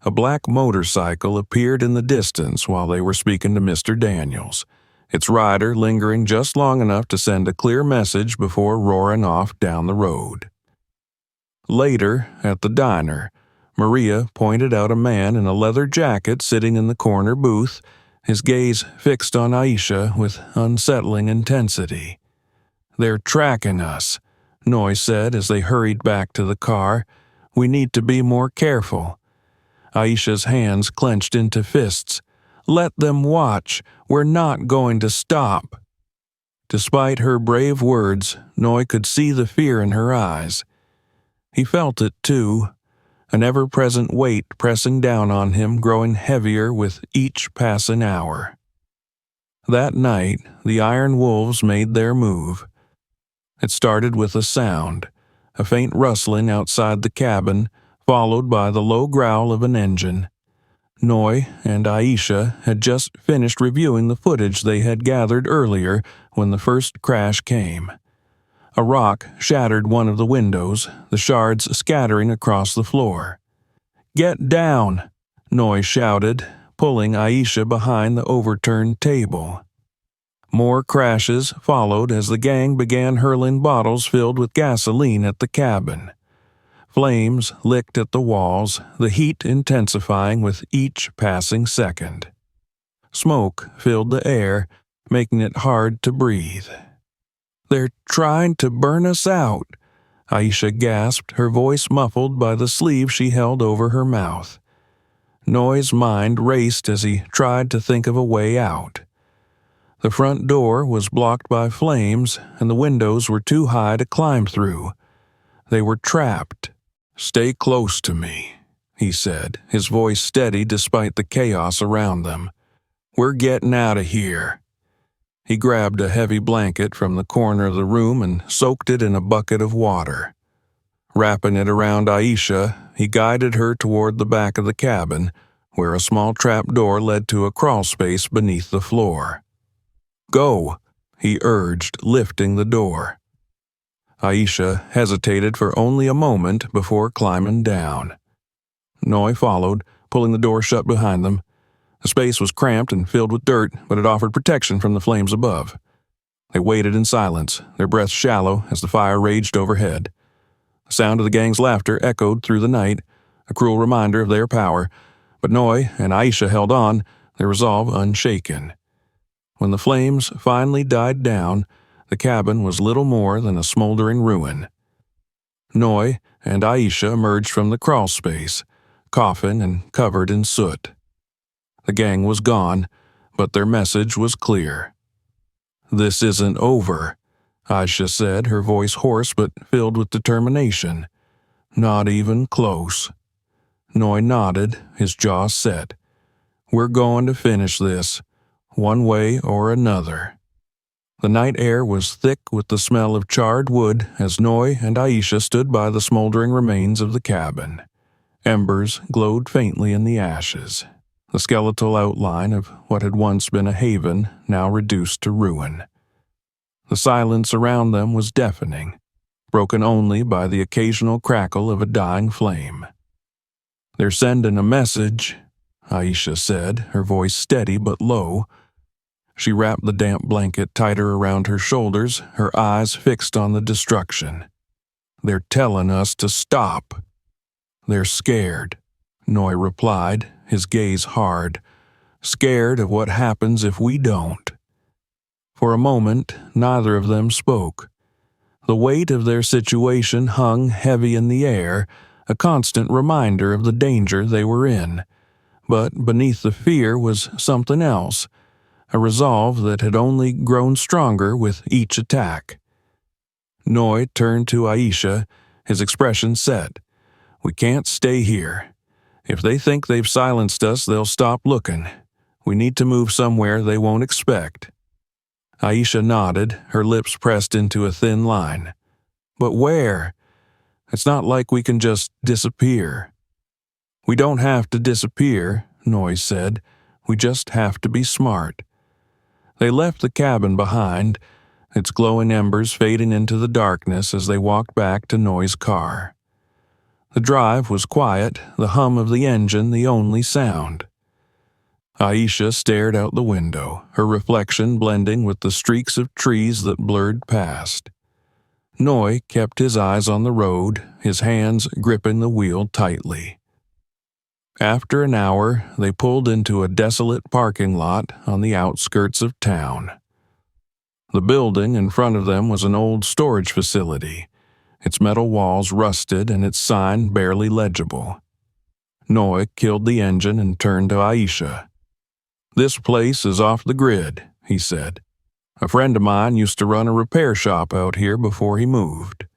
A black motorcycle appeared in the distance while they were speaking to Mr. Daniels, its rider lingering just long enough to send a clear message before roaring off down the road. Later, at the diner, Maria pointed out a man in a leather jacket sitting in the corner booth, his gaze fixed on Aisha with unsettling intensity. "They're tracking us," Noy said as they hurried back to the car. "We need to be more careful." Aisha's hands clenched into fists. "Let them watch. We're not going to stop." Despite her brave words, Noy could see the fear in her eyes. He felt it too, an ever-present weight pressing down on him, growing heavier with each passing hour. That night, the Iron Wolves made their move. It started with a sound, a faint rustling outside the cabin, followed by the low growl of an engine. Noy and Aisha had just finished reviewing the footage they had gathered earlier when the first crash came. A rock shattered one of the windows, the shards scattering across the floor. "Get down!" Noy shouted, pulling Aisha behind the overturned table. More crashes followed as the gang began hurling bottles filled with gasoline at the cabin. Flames licked at the walls, the heat intensifying with each passing second. Smoke filled the air, making it hard to breathe. "They're trying to burn us out," Aisha gasped, her voice muffled by the sleeve she held over her mouth. Noy's mind raced as he tried to think of a way out. The front door was blocked by flames, and the windows were too high to climb through. They were trapped. "Stay close to me," he said, his voice steady despite the chaos around them. "We're getting out of here." He grabbed a heavy blanket from the corner of the room and soaked it in a bucket of water. Wrapping it around Aisha, he guided her toward the back of the cabin, where a small trap door led to a crawl space beneath the floor. "Go," he urged, lifting the door. Aisha hesitated for only a moment before climbing down. Noy followed, pulling the door shut behind them. The space was cramped and filled with dirt, but it offered protection from the flames above. They waited in silence, their breaths shallow as the fire raged overhead. The sound of the gang's laughter echoed through the night, a cruel reminder of their power, but Noy and Aisha held on, their resolve unshaken. When the flames finally died down, the cabin was little more than a smoldering ruin. Noy and Aisha emerged from the crawl space, coughing and covered in soot. The gang was gone, but their message was clear. "This isn't over," Aisha said, her voice hoarse but filled with determination. "Not even close." Noy nodded, his jaw set. "We're going to finish this, one way or another." The night air was thick with the smell of charred wood as Noy and Aisha stood by the smoldering remains of the cabin. Embers glowed faintly in the ashes, the skeletal outline of what had once been a haven now reduced to ruin. The silence around them was deafening, broken only by the occasional crackle of a dying flame. "They're sending a message," Aisha said, her voice steady but low. She wrapped the damp blanket tighter around her shoulders, her eyes fixed on the destruction. "They're telling us to stop." "They're scared," Noy replied, his gaze hard. "Scared of what happens if we don't." For a moment, neither of them spoke. The weight of their situation hung heavy in the air, a constant reminder of the danger they were in. But beneath the fear was something else, a resolve that had only grown stronger with each attack. Noy turned to Aisha, his expression set. "We can't stay here. If they think they've silenced us, they'll stop looking. We need to move somewhere they won't expect." Aisha nodded, her lips pressed into a thin line. "But where? It's not like we can just disappear." "We don't have to disappear," Noy said. "We just have to be smart." They left the cabin behind, its glowing embers fading into the darkness as they walked back to Noy's car. The drive was quiet, the hum of the engine the only sound. Aisha stared out the window, her reflection blending with the streaks of trees that blurred past. Noy kept his eyes on the road, his hands gripping the wheel tightly. After an hour, they pulled into a desolate parking lot on the outskirts of town. The building in front of them was an old storage facility, its metal walls rusted and its sign barely legible. Noy killed the engine and turned to Aisha. "This place is off the grid," he said. "A friend of mine used to run a repair shop out here before he moved.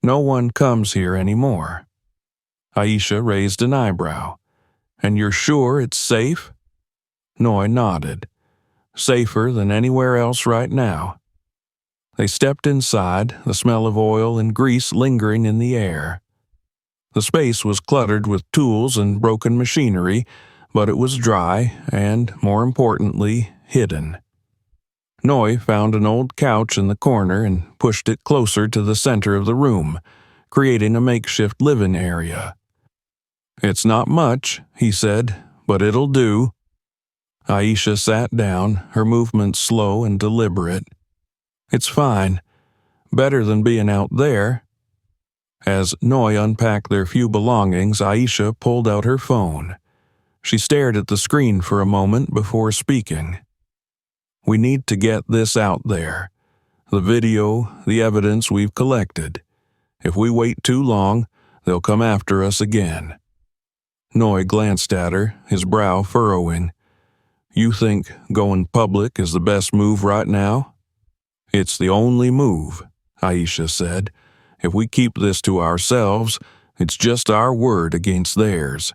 No one comes here anymore." Aisha raised an eyebrow. "And you're sure it's safe?" Noy nodded. "Safer than anywhere else right now." They stepped inside, the smell of oil and grease lingering in the air. The space was cluttered with tools and broken machinery, but it was dry and, more importantly, hidden. Noy found an old couch in the corner and pushed it closer to the center of the room, creating a makeshift living area. "It's not much," he said, "but it'll do." Aisha sat down, her movements slow and deliberate. "It's fine. Better than being out there." As Noy unpacked their few belongings, Aisha pulled out her phone. She stared at the screen for a moment before speaking. "We need to get this out there. The video, the evidence we've collected. If we wait too long, they'll come after us again." Noy glanced at her, his brow furrowing. "You think going public is the best move right now?" "It's the only move," Aisha said. "If we keep this to ourselves, it's just our word against theirs.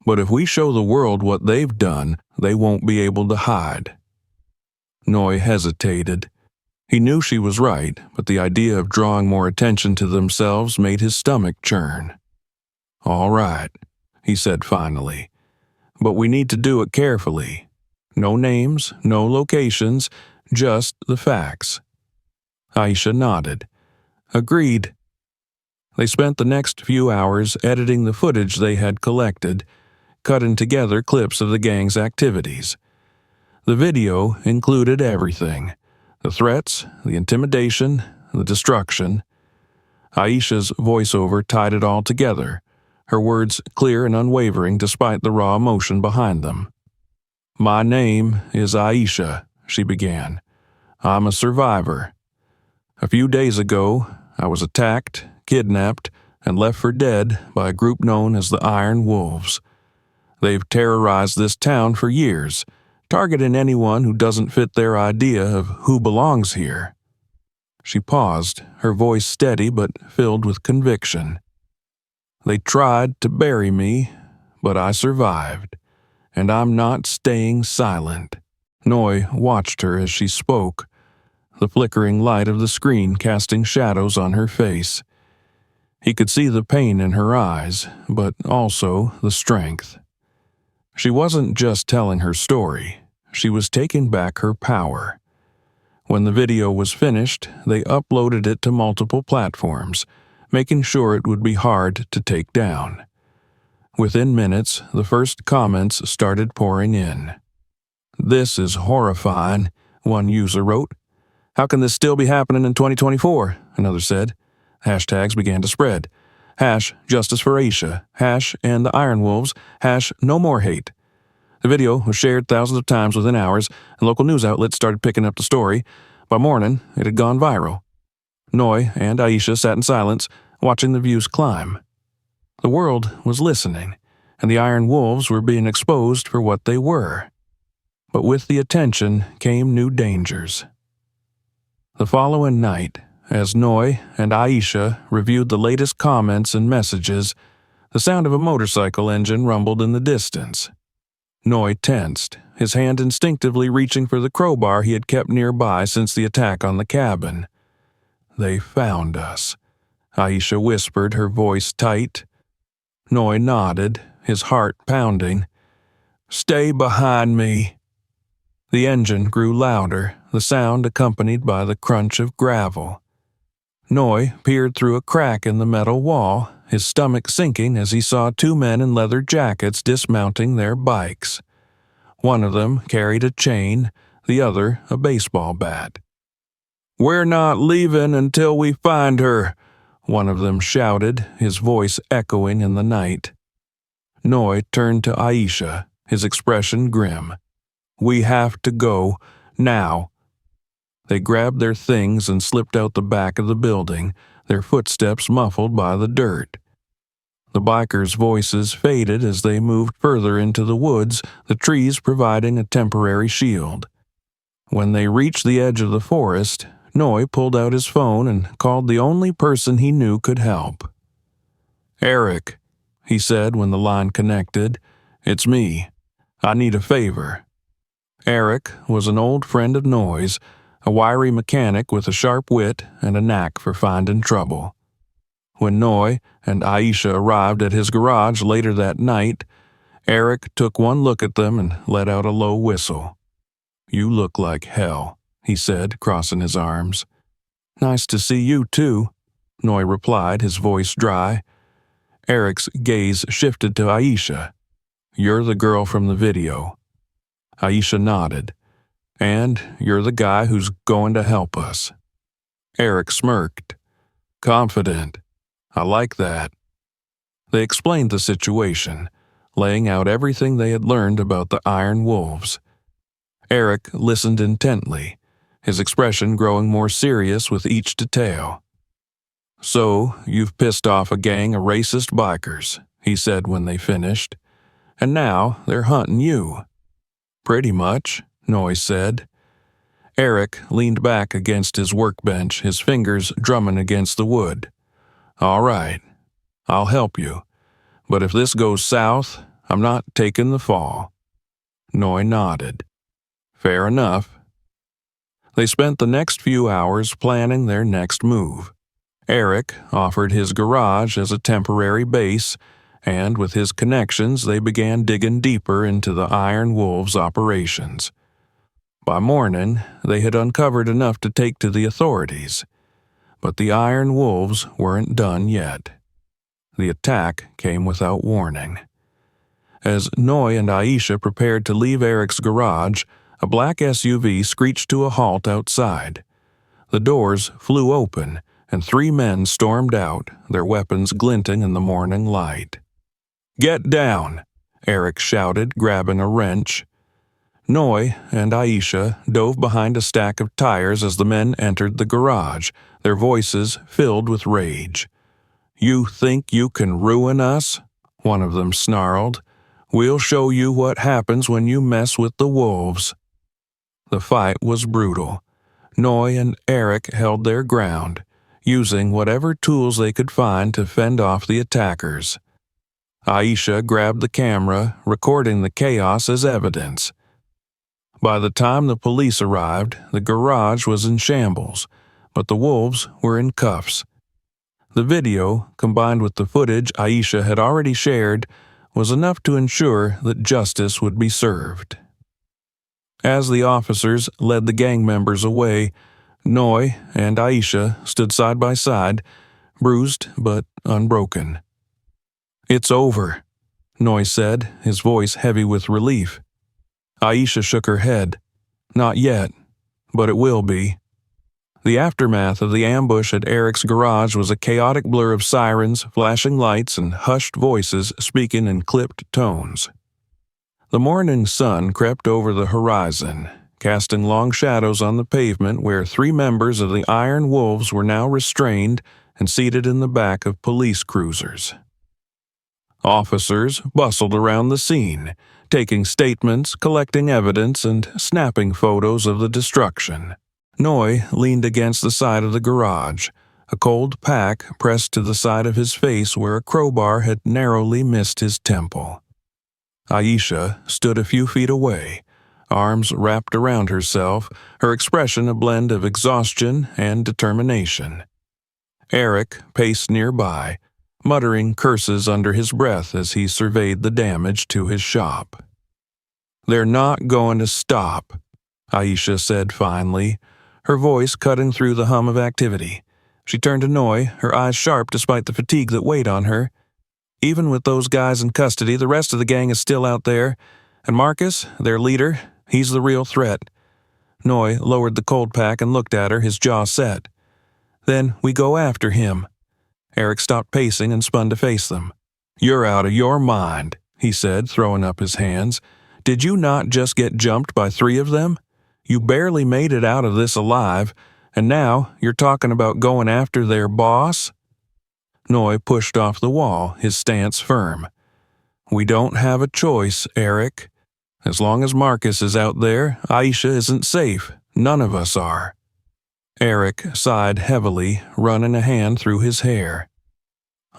But if we show the world what they've done, they won't be able to hide." Noy hesitated. He knew she was right, but the idea of drawing more attention to themselves made his stomach churn. "All right," he said finally. "But we need to do it carefully. No names, no locations, just the facts." Aisha nodded. "Agreed." They spent the next few hours editing the footage they had collected, cutting together clips of the gang's activities. The video included everything: the threats, the intimidation, the destruction. Aisha's voiceover tied it all together, her words clear and unwavering despite the raw emotion behind them. "My name is Aisha," she began. "I'm a survivor. A few days ago, I was attacked, kidnapped, and left for dead by a group known as the Iron Wolves. They've terrorized this town for years, targeting anyone who doesn't fit their idea of who belongs here." She paused, her voice steady but filled with conviction. "They tried to bury me, but I survived, and I'm not staying silent." Noy watched her as she spoke, the flickering light of the screen casting shadows on her face. He could see the pain in her eyes, but also the strength. She wasn't just telling her story, she was taking back her power. When the video was finished, they uploaded it to multiple platforms, making sure it would be hard to take down. Within minutes, the first comments started pouring in. "This is horrifying," one user wrote. "How can this still be happening in 2024? Another said. Hashtags began to spread. #Justice for Aisha, #and the Iron Wolves, #no more hate. The video was shared thousands of times within hours, and local news outlets started picking up the story. By morning, it had gone viral. Noy and Aisha sat in silence, watching the views climb. The world was listening, and the Iron Wolves were being exposed for what they were. But with the attention came new dangers. The following night, as Noy and Aisha reviewed the latest comments and messages, the sound of a motorcycle engine rumbled in the distance. Noy tensed, his hand instinctively reaching for the crowbar he had kept nearby since the attack on the cabin. "They found us," Aisha whispered, her voice tight. Noy nodded, his heart pounding. "Stay behind me." The engine grew louder, the sound accompanied by the crunch of gravel. Noy peered through a crack in the metal wall, his stomach sinking as he saw two men in leather jackets dismounting their bikes. One of them carried a chain, the other a baseball bat. "We're not leaving until we find her," one of them shouted, his voice echoing in the night. Noy turned to Aisha, his expression grim. "We have to go, now." They grabbed their things and slipped out the back of the building, their footsteps muffled by the dirt. The bikers' voices faded as they moved further into the woods, the trees providing a temporary shield. When they reached the edge of the forest, Noy pulled out his phone and called the only person he knew could help. "Eric," he said when the line connected, "it's me. I need a favor." Eric was an old friend of Noy's, a wiry mechanic with a sharp wit and a knack for finding trouble. When Noy and Aisha arrived at his garage later that night, Eric took one look at them and let out a low whistle. "You look like hell," he said, crossing his arms. "Nice to see you, too," Noy replied, his voice dry. Eric's gaze shifted to Aisha. "You're the girl from the video." Aisha nodded. "And you're the guy who's going to help us." Eric smirked. "Confident. I like that." They explained the situation, laying out everything they had learned about the Iron Wolves. Eric listened intently, his expression growing more serious with each detail. "So, you've pissed off a gang of racist bikers," he said when they finished. "And now they're hunting you." "Pretty much," Noy said. Eric leaned back against his workbench, his fingers drumming against the wood. "All right, I'll help you. But if this goes south, I'm not taking the fall." Noy nodded. "Fair enough." They spent the next few hours planning their next move. Eric offered his garage as a temporary base, and with his connections they began digging deeper into the Iron Wolves' operations. By morning, they had uncovered enough to take to the authorities. But the Iron Wolves weren't done yet. The attack came without warning. As Noy and Aisha prepared to leave Eric's garage, a black SUV screeched to a halt outside. The doors flew open, and 3 men stormed out, their weapons glinting in the morning light. "Get down!" Eric shouted, grabbing a wrench. Noy and Aisha dove behind a stack of tires as the men entered the garage, their voices filled with rage. "You think you can ruin us?" one of them snarled. "We'll show you what happens when you mess with the wolves." The fight was brutal. Noy and Eric held their ground, using whatever tools they could find to fend off the attackers. Aisha grabbed the camera, recording the chaos as evidence. By the time the police arrived, the garage was in shambles, but the wolves were in cuffs. The video, combined with the footage Aisha had already shared, was enough to ensure that justice would be served. As the officers led the gang members away, Noy and Aisha stood side by side, bruised but unbroken. "It's over," Noy said, his voice heavy with relief. Aisha shook her head. "Not yet, but it will be." The aftermath of the ambush at Eric's garage was a chaotic blur of sirens, flashing lights, and hushed voices speaking in clipped tones. The morning sun crept over the horizon, casting long shadows on the pavement where 3 members of the Iron Wolves were now restrained and seated in the back of police cruisers. Officers bustled around the scene, taking statements, collecting evidence, and snapping photos of the destruction. Noy leaned against the side of the garage, a cold pack pressed to the side of his face where a crowbar had narrowly missed his temple. Aisha stood a few feet away, arms wrapped around herself, her expression a blend of exhaustion and determination. Eric paced nearby, muttering curses under his breath as he surveyed the damage to his shop. "They're not going to stop," Aisha said finally, her voice cutting through the hum of activity. She turned to Noy, her eyes sharp despite the fatigue that weighed on her. "Even with those guys in custody, the rest of the gang is still out there. And Marcus, their leader, he's the real threat." Noy lowered the cold pack and looked at her, his jaw set. "Then we go after him." Eric stopped pacing and spun to face them. "You're out of your mind," he said, throwing up his hands. "Did you not just get jumped by 3 of them? You barely made it out of this alive, and now you're talking about going after their boss?" Noy pushed off the wall, his stance firm. "We don't have a choice, Eric. As long as Marcus is out there, Aisha isn't safe. None of us are." Eric sighed heavily, running a hand through his hair.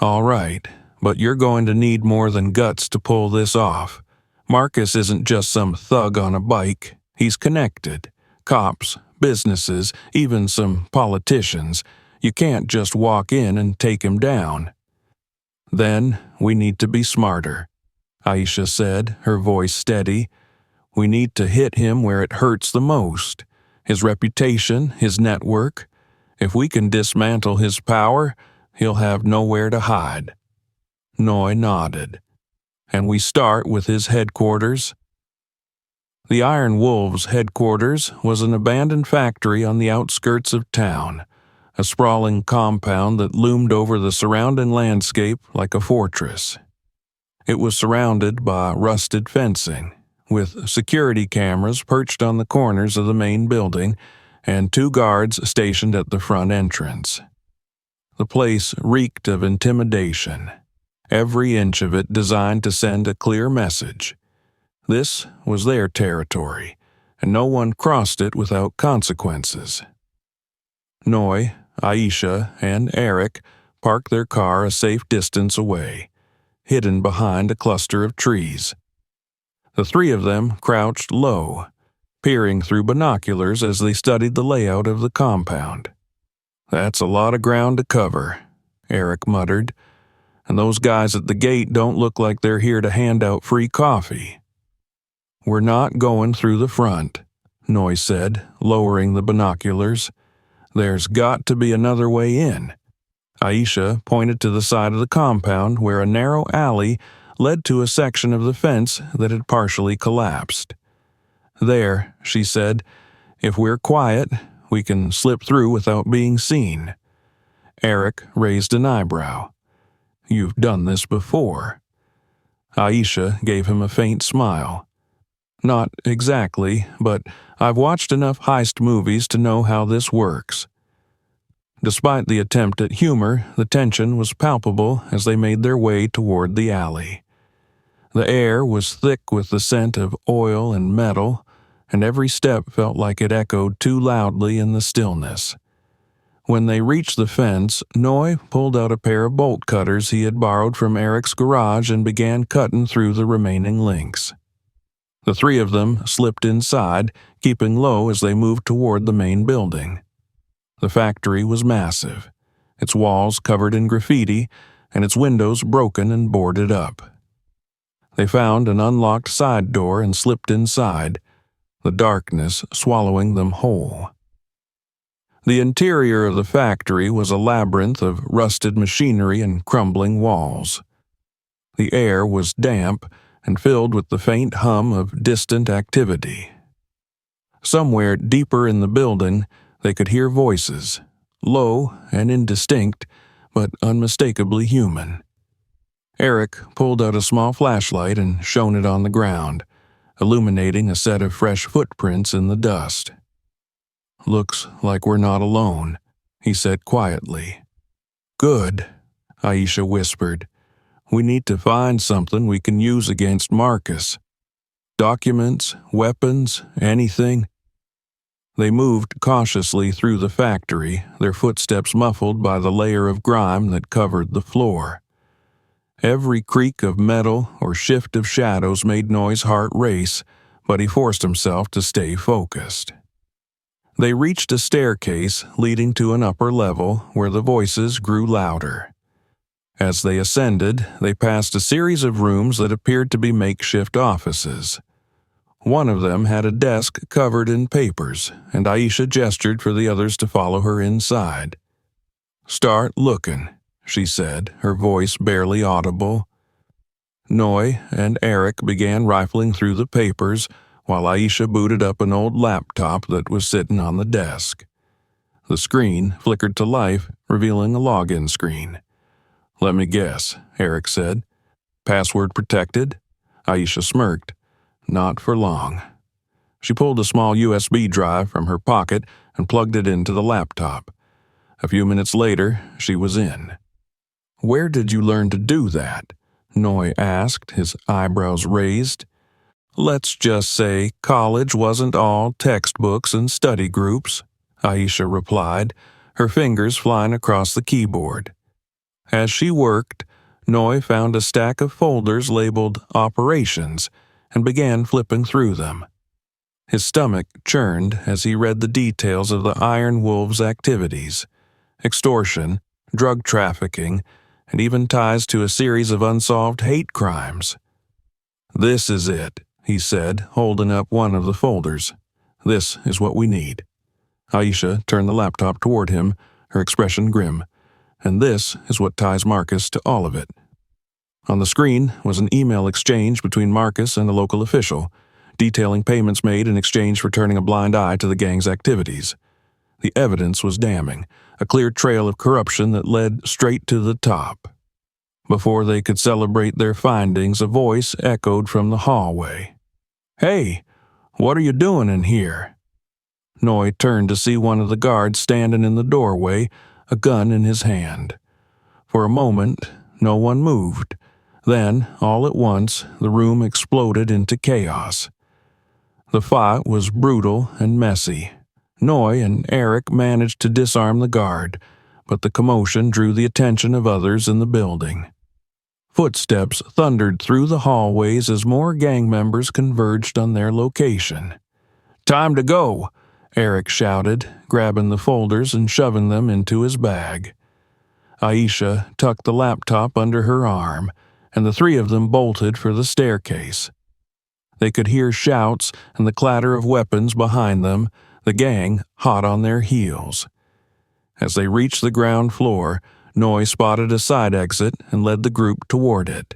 "All right, but you're going to need more than guts to pull this off. Marcus isn't just some thug on a bike. He's connected. Cops, businesses, even some politicians. You can't just walk in and take him down." "Then we need to be smarter," Aisha said, her voice steady. "We need to hit him where it hurts the most. His reputation, his network. If we can dismantle his power, he'll have nowhere to hide." Noy nodded. "And we start with his headquarters?" The Iron Wolves' headquarters was an abandoned factory on the outskirts of town, a sprawling compound that loomed over the surrounding landscape like a fortress. It was surrounded by rusted fencing, with security cameras perched on the corners of the main building and 2 guards stationed at the front entrance. The place reeked of intimidation, every inch of it designed to send a clear message. This was their territory, and no one crossed it without consequences. Noy, Aisha, and Eric parked their car a safe distance away, hidden behind a cluster of trees. The 3 of them crouched low, peering through binoculars as they studied the layout of the compound. "That's a lot of ground to cover," Eric muttered, "and those guys at the gate don't look like they're here to hand out free coffee." "We're not going through the front," Noy said, lowering the binoculars. "There's got to be another way in." Aisha pointed to the side of the compound where a narrow alley led to a section of the fence that had partially collapsed. "There," she said, "if we're quiet, we can slip through without being seen." Eric raised an eyebrow. "You've done this before." Aisha gave him a faint smile. "Not exactly, but I've watched enough heist movies to know how this works." Despite the attempt at humor, the tension was palpable as they made their way toward the alley. The air was thick with the scent of oil and metal, and every step felt like it echoed too loudly in the stillness. When they reached the fence, Noy pulled out a pair of bolt cutters he had borrowed from Eric's garage and began cutting through the remaining links. The 3 of them slipped inside, keeping low as they moved toward the main building. The factory was massive, its walls covered in graffiti, and its windows broken and boarded up. They found an unlocked side door and slipped inside, the darkness swallowing them whole. The interior of the factory was a labyrinth of rusted machinery and crumbling walls. The air was damp and filled with the faint hum of distant activity. Somewhere deeper in the building, they could hear voices, low and indistinct, but unmistakably human. Eric pulled out a small flashlight and shone it on the ground, illuminating a set of fresh footprints in the dust. "Looks like we're not alone," he said quietly. "Good," Aisha whispered. "We need to find something we can use against Marcus. Documents, weapons, anything." They moved cautiously through the factory, their footsteps muffled by the layer of grime that covered the floor. Every creak of metal or shift of shadows made Noy's heart race, but he forced himself to stay focused. They reached a staircase leading to an upper level where the voices grew louder. As they ascended, they passed a series of rooms that appeared to be makeshift offices. One of them had a desk covered in papers, and Aisha gestured for the others to follow her inside. "Start looking," she said, her voice barely audible. Noy and Eric began rifling through the papers while Aisha booted up an old laptop that was sitting on the desk. The screen flickered to life, revealing a login screen. "Let me guess," Eric said. "Password protected?" Aisha smirked. "Not for long." She pulled a small USB drive from her pocket and plugged it into the laptop. A few minutes later, she was in. "Where did you learn to do that?" Noy asked, his eyebrows raised. "Let's just say college wasn't all textbooks and study groups," Aisha replied, her fingers flying across the keyboard. As she worked, Noy found a stack of folders labeled Operations and began flipping through them. His stomach churned as he read the details of the Iron Wolves' activities: extortion, drug trafficking, and even ties to a series of unsolved hate crimes. "This is it," he said, holding up one of the folders. "This is what we need." Aisha turned the laptop toward him, her expression grim. "And this is what ties Marcus to all of it." On the screen was an email exchange between Marcus and a local official, detailing payments made in exchange for turning a blind eye to the gang's activities. The evidence was damning, a clear trail of corruption that led straight to the top. Before they could celebrate their findings, a voice echoed from the hallway. "Hey, what are you doing in here?" Noy turned to see one of the guards standing in the doorway, a gun in his hand. For a moment, no one moved. Then, all at once, the room exploded into chaos. The fight was brutal and messy. Noy and Eric managed to disarm the guard, but the commotion drew the attention of others in the building. Footsteps thundered through the hallways as more gang members converged on their location. "Time to go," Eric shouted, grabbing the folders and shoving them into his bag. Aisha tucked the laptop under her arm, and the three of them bolted for the staircase. They could hear shouts and the clatter of weapons behind them, the gang hot on their heels. As they reached the ground floor, Noy spotted a side exit and led the group toward it.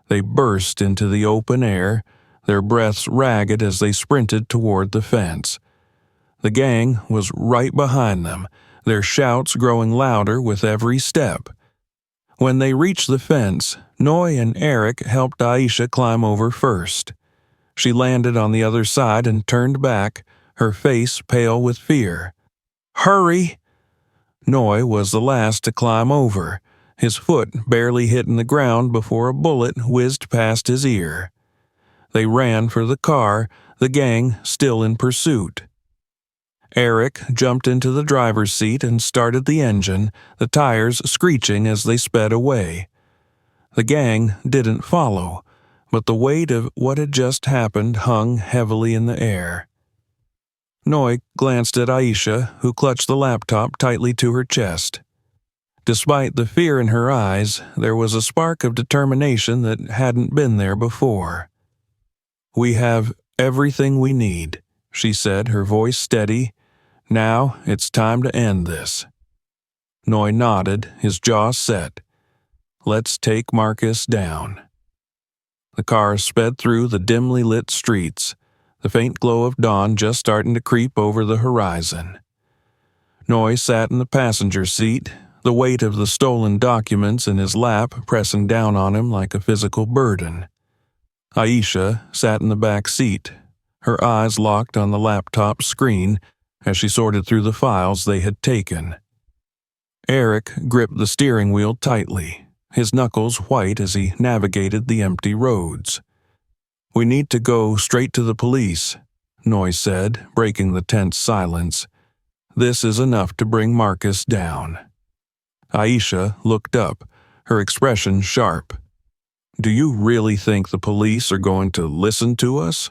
They burst into the open air, their breaths ragged as they sprinted toward the fence. The gang was right behind them, their shouts growing louder with every step. When they reached the fence, Noy and Eric helped Aisha climb over first. She landed on the other side and turned back, her face pale with fear. "Hurry!" Noy was the last to climb over, his foot barely hitting the ground before a bullet whizzed past his ear. They ran for the car, the gang still in pursuit. Eric jumped into the driver's seat and started the engine, the tires screeching as they sped away. The gang didn't follow, but the weight of what had just happened hung heavily in the air. Noy glanced at Aisha, who clutched the laptop tightly to her chest. Despite the fear in her eyes, there was a spark of determination that hadn't been there before. "We have everything we need," she said, her voice steady. "Now it's time to end this." Noy nodded, his jaw set. "Let's take Marcus down." The car sped through the dimly lit streets, the faint glow of dawn just starting to creep over the horizon. Noy sat in the passenger seat, the weight of the stolen documents in his lap pressing down on him like a physical burden. Aisha sat in the back seat, her eyes locked on the laptop screen as she sorted through the files they had taken. Eric gripped the steering wheel tightly, his knuckles white as he navigated the empty roads. "We need to go straight to the police," Noy said, breaking the tense silence. "This is enough to bring Marcus down." Aisha looked up, her expression sharp. "Do you really think the police are going to listen to us?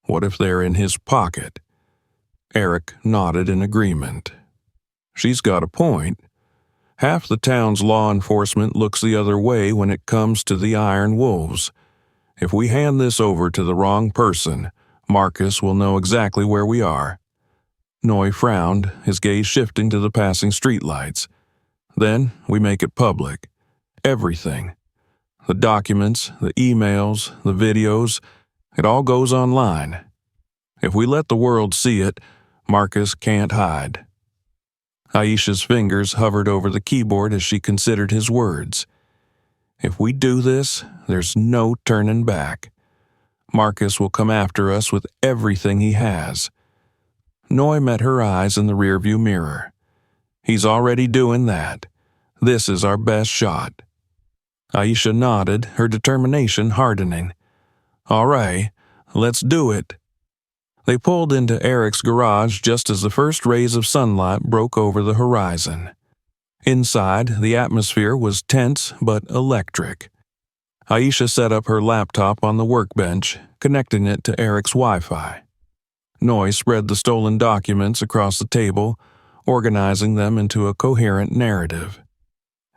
What if they're in his pocket?" Eric nodded in agreement. "She's got a point. Half the town's law enforcement looks the other way when it comes to the Iron Wolves. If we hand this over to the wrong person, Marcus will know exactly where we are." Noy frowned, his gaze shifting to the passing streetlights. Then we make it public. Everything. The documents, the emails, the videos, it all goes online. If we let the world see it, Marcus can't hide. Aisha's fingers hovered over the keyboard as she considered his words. If we do this, there's no turning back. Marcus will come after us with everything he has. Noy met her eyes in the rearview mirror. He's already doing that. This is our best shot. Aisha nodded, her determination hardening. All right, let's do it. They pulled into Eric's garage just as the first rays of sunlight broke over the horizon. Inside, the atmosphere was tense but electric. Aisha set up her laptop on the workbench, connecting it to Eric's Wi-Fi. Noy spread the stolen documents across the table, organizing them into a coherent narrative.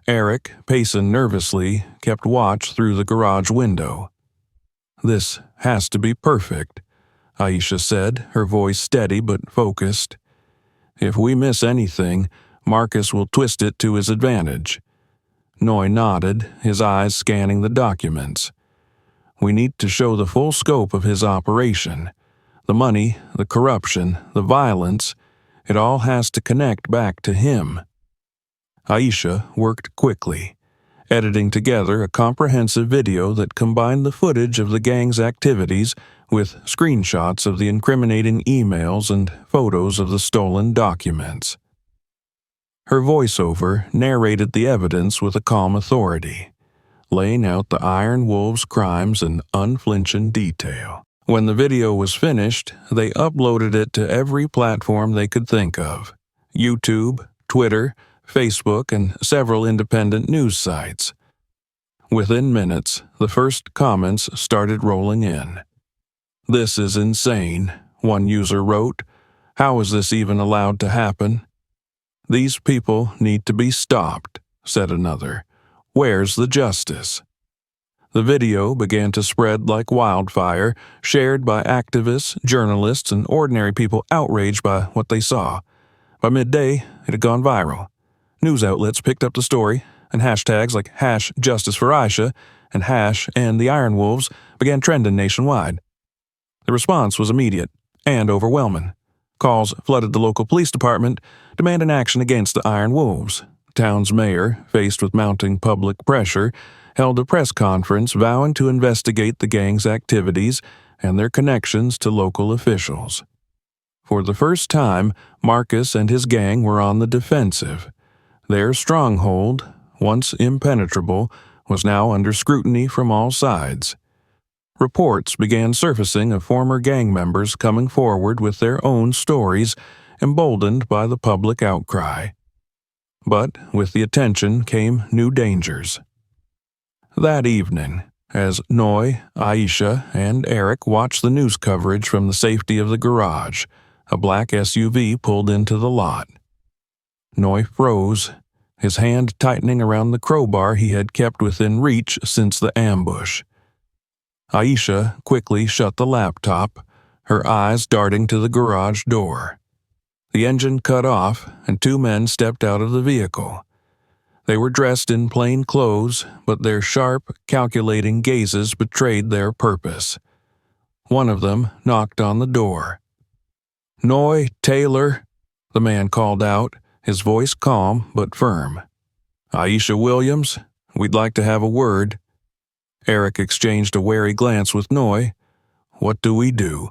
Eric, pacing nervously, kept watch through the garage window. This has to be perfect, Aisha said, her voice steady but focused. If we miss anything, Marcus will twist it to his advantage. Noy nodded, his eyes scanning the documents. We need to show the full scope of his operation. The money, the corruption, the violence, it all has to connect back to him. Aisha worked quickly, editing together a comprehensive video that combined the footage of the gang's activities with screenshots of the incriminating emails and photos of the stolen documents. Her voiceover narrated the evidence with a calm authority, laying out the Iron Wolves' crimes in unflinching detail. When the video was finished, they uploaded it to every platform they could think of: YouTube, Twitter, Facebook, and several independent news sites. Within minutes, the first comments started rolling in. "This is insane," one user wrote. "How is this even allowed to happen?" "These people need to be stopped," said another. "Where's the justice?" The video began to spread like wildfire, shared by activists, journalists, and ordinary people outraged by what they saw. By midday, it had gone viral. News outlets picked up the story, and hashtags like #JusticeForAisha and #EndTheIronWolves began trending nationwide. The response was immediate and overwhelming. Calls flooded the local police department, demanding action against the Iron Wolves. The town's mayor, faced with mounting public pressure, held a press conference vowing to investigate the gang's activities and their connections to local officials. For the first time, Marcus and his gang were on the defensive. Their stronghold, once impenetrable, was now under scrutiny from all sides. Reports began surfacing of former gang members coming forward with their own stories, emboldened by the public outcry. But with the attention came new dangers. That evening, as Noy, Aisha, and Eric watched the news coverage from the safety of the garage, a black SUV pulled into the lot. Noy froze, his hand tightening around the crowbar he had kept within reach since the ambush. Aisha quickly shut the laptop, her eyes darting to the garage door. The engine cut off, and two men stepped out of the vehicle. They were dressed in plain clothes, but their sharp, calculating gazes betrayed their purpose. One of them knocked on the door. "Noy, Taylor," the man called out, his voice calm but firm. "Aisha Williams, we'd like to have a word." Eric exchanged a wary glance with Noy. "What do we do?"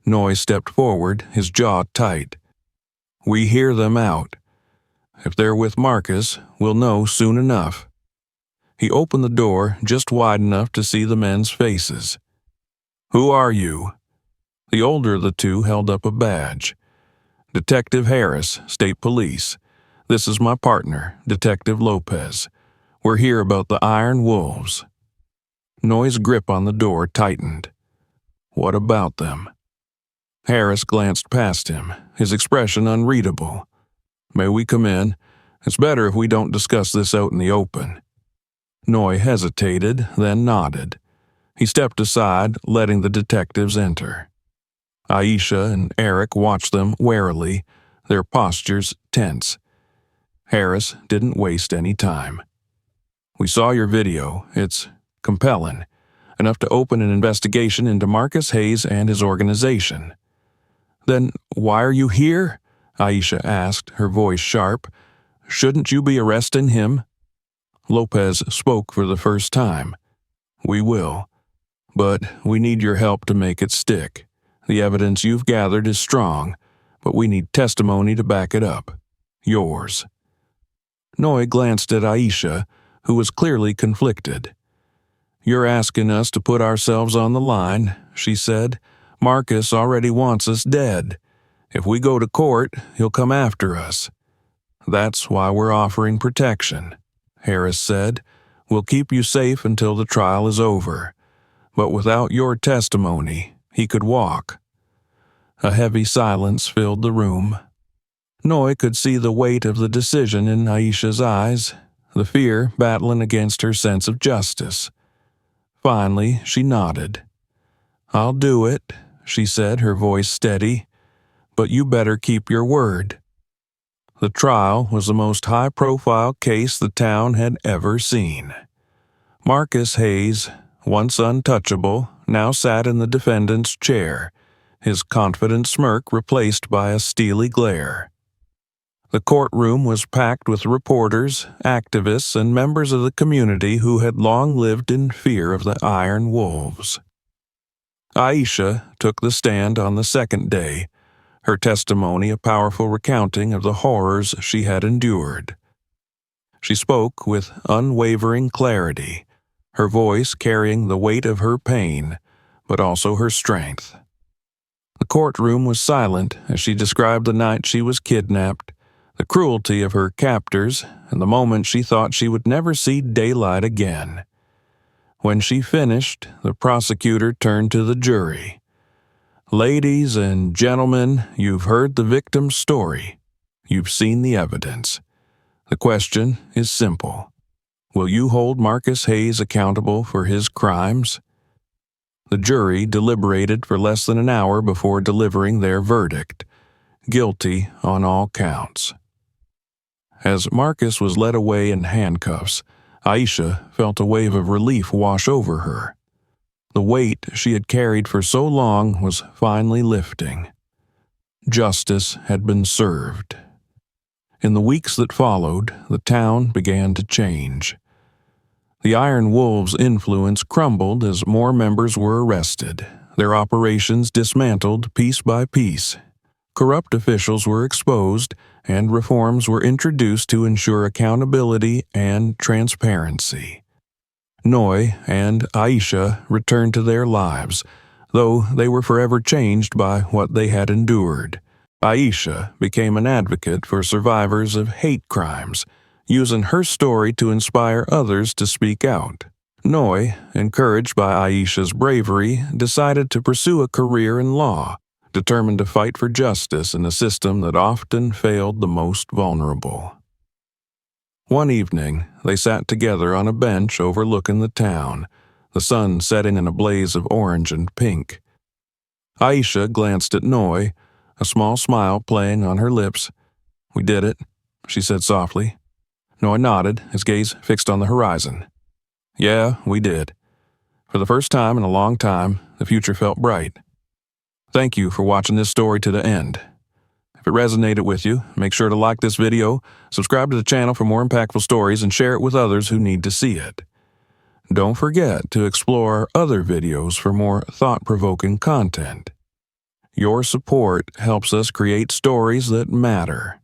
Noy stepped forward, his jaw tight. "We hear them out. If they're with Marcus, we'll know soon enough." He opened the door just wide enough to see the men's faces. "Who are you?" The older of the two held up a badge. "Detective Harris, State Police. This is my partner, Detective Lopez. We're here about the Iron Wolves." Noy's grip on the door tightened. "What about them?" Harris glanced past him, his expression unreadable. "May we come in? It's better if we don't discuss this out in the open." Noy hesitated, then nodded. He stepped aside, letting the detectives enter. Aisha and Eric watched them warily, their postures tense. Harris didn't waste any time. "We saw your video. It's compelling, enough to open an investigation into Marcus Hayes and his organization." "Then why are you here?" Aisha asked, her voice sharp. "Shouldn't you be arresting him?" Lopez spoke for the first time. "We will. But we need your help to make it stick. The evidence you've gathered is strong, but we need testimony to back it up. Yours." Noy glanced at Aisha, who was clearly conflicted. "You're asking us to put ourselves on the line," she said. "Marcus already wants us dead. If we go to court, he'll come after us." "That's why we're offering protection," Harris said. "We'll keep you safe until the trial is over. But without your testimony, he could walk." A heavy silence filled the room. Noy could see the weight of the decision in Aisha's eyes, the fear battling against her sense of justice. Finally, she nodded. "I'll do it," she said, her voice steady. "But you better keep your word." The trial was the most high-profile case the town had ever seen. Marcus Hayes, once untouchable, now sat in the defendant's chair, his confident smirk replaced by a steely glare. The courtroom was packed with reporters, activists, and members of the community who had long lived in fear of the Iron Wolves. Aisha took the stand on the second day, her testimony a powerful recounting of the horrors she had endured. She spoke with unwavering clarity, her voice carrying the weight of her pain, but also her strength. The courtroom was silent as she described the night she was kidnapped, the cruelty of her captors, and the moment she thought she would never see daylight again. When she finished, the prosecutor turned to the jury. "Ladies and gentlemen, you've heard the victim's story. You've seen the evidence. The question is simple. Will you hold Marcus Hayes accountable for his crimes?" The jury deliberated for less than an hour before delivering their verdict: guilty on all counts. As Marcus was led away in handcuffs, Aisha felt a wave of relief wash over her. The weight she had carried for so long was finally lifting. Justice had been served. In the weeks that followed, the town began to change. The Iron Wolves' influence crumbled as more members were arrested, their operations dismantled piece by piece. Corrupt officials were exposed, and reforms were introduced to ensure accountability and transparency. Noy and Aisha returned to their lives, though they were forever changed by what they had endured. Aisha became an advocate for survivors of hate crimes, using her story to inspire others to speak out. Noy, encouraged by Aisha's bravery, decided to pursue a career in law, determined to fight for justice in a system that often failed the most vulnerable. One evening, they sat together on a bench overlooking the town, the sun setting in a blaze of orange and pink. Aisha glanced at Noy, a small smile playing on her lips. "We did it," she said softly. Noy nodded, his gaze fixed on the horizon. "Yeah, we did. For the first time in a long time, the future felt bright. Thank you for watching this story to the end. If it resonated with you, make sure to like this video, subscribe to the channel for more impactful stories, and share it with others who need to see it. Don't forget to explore our other videos for more thought-provoking content. Your support helps us create stories that matter.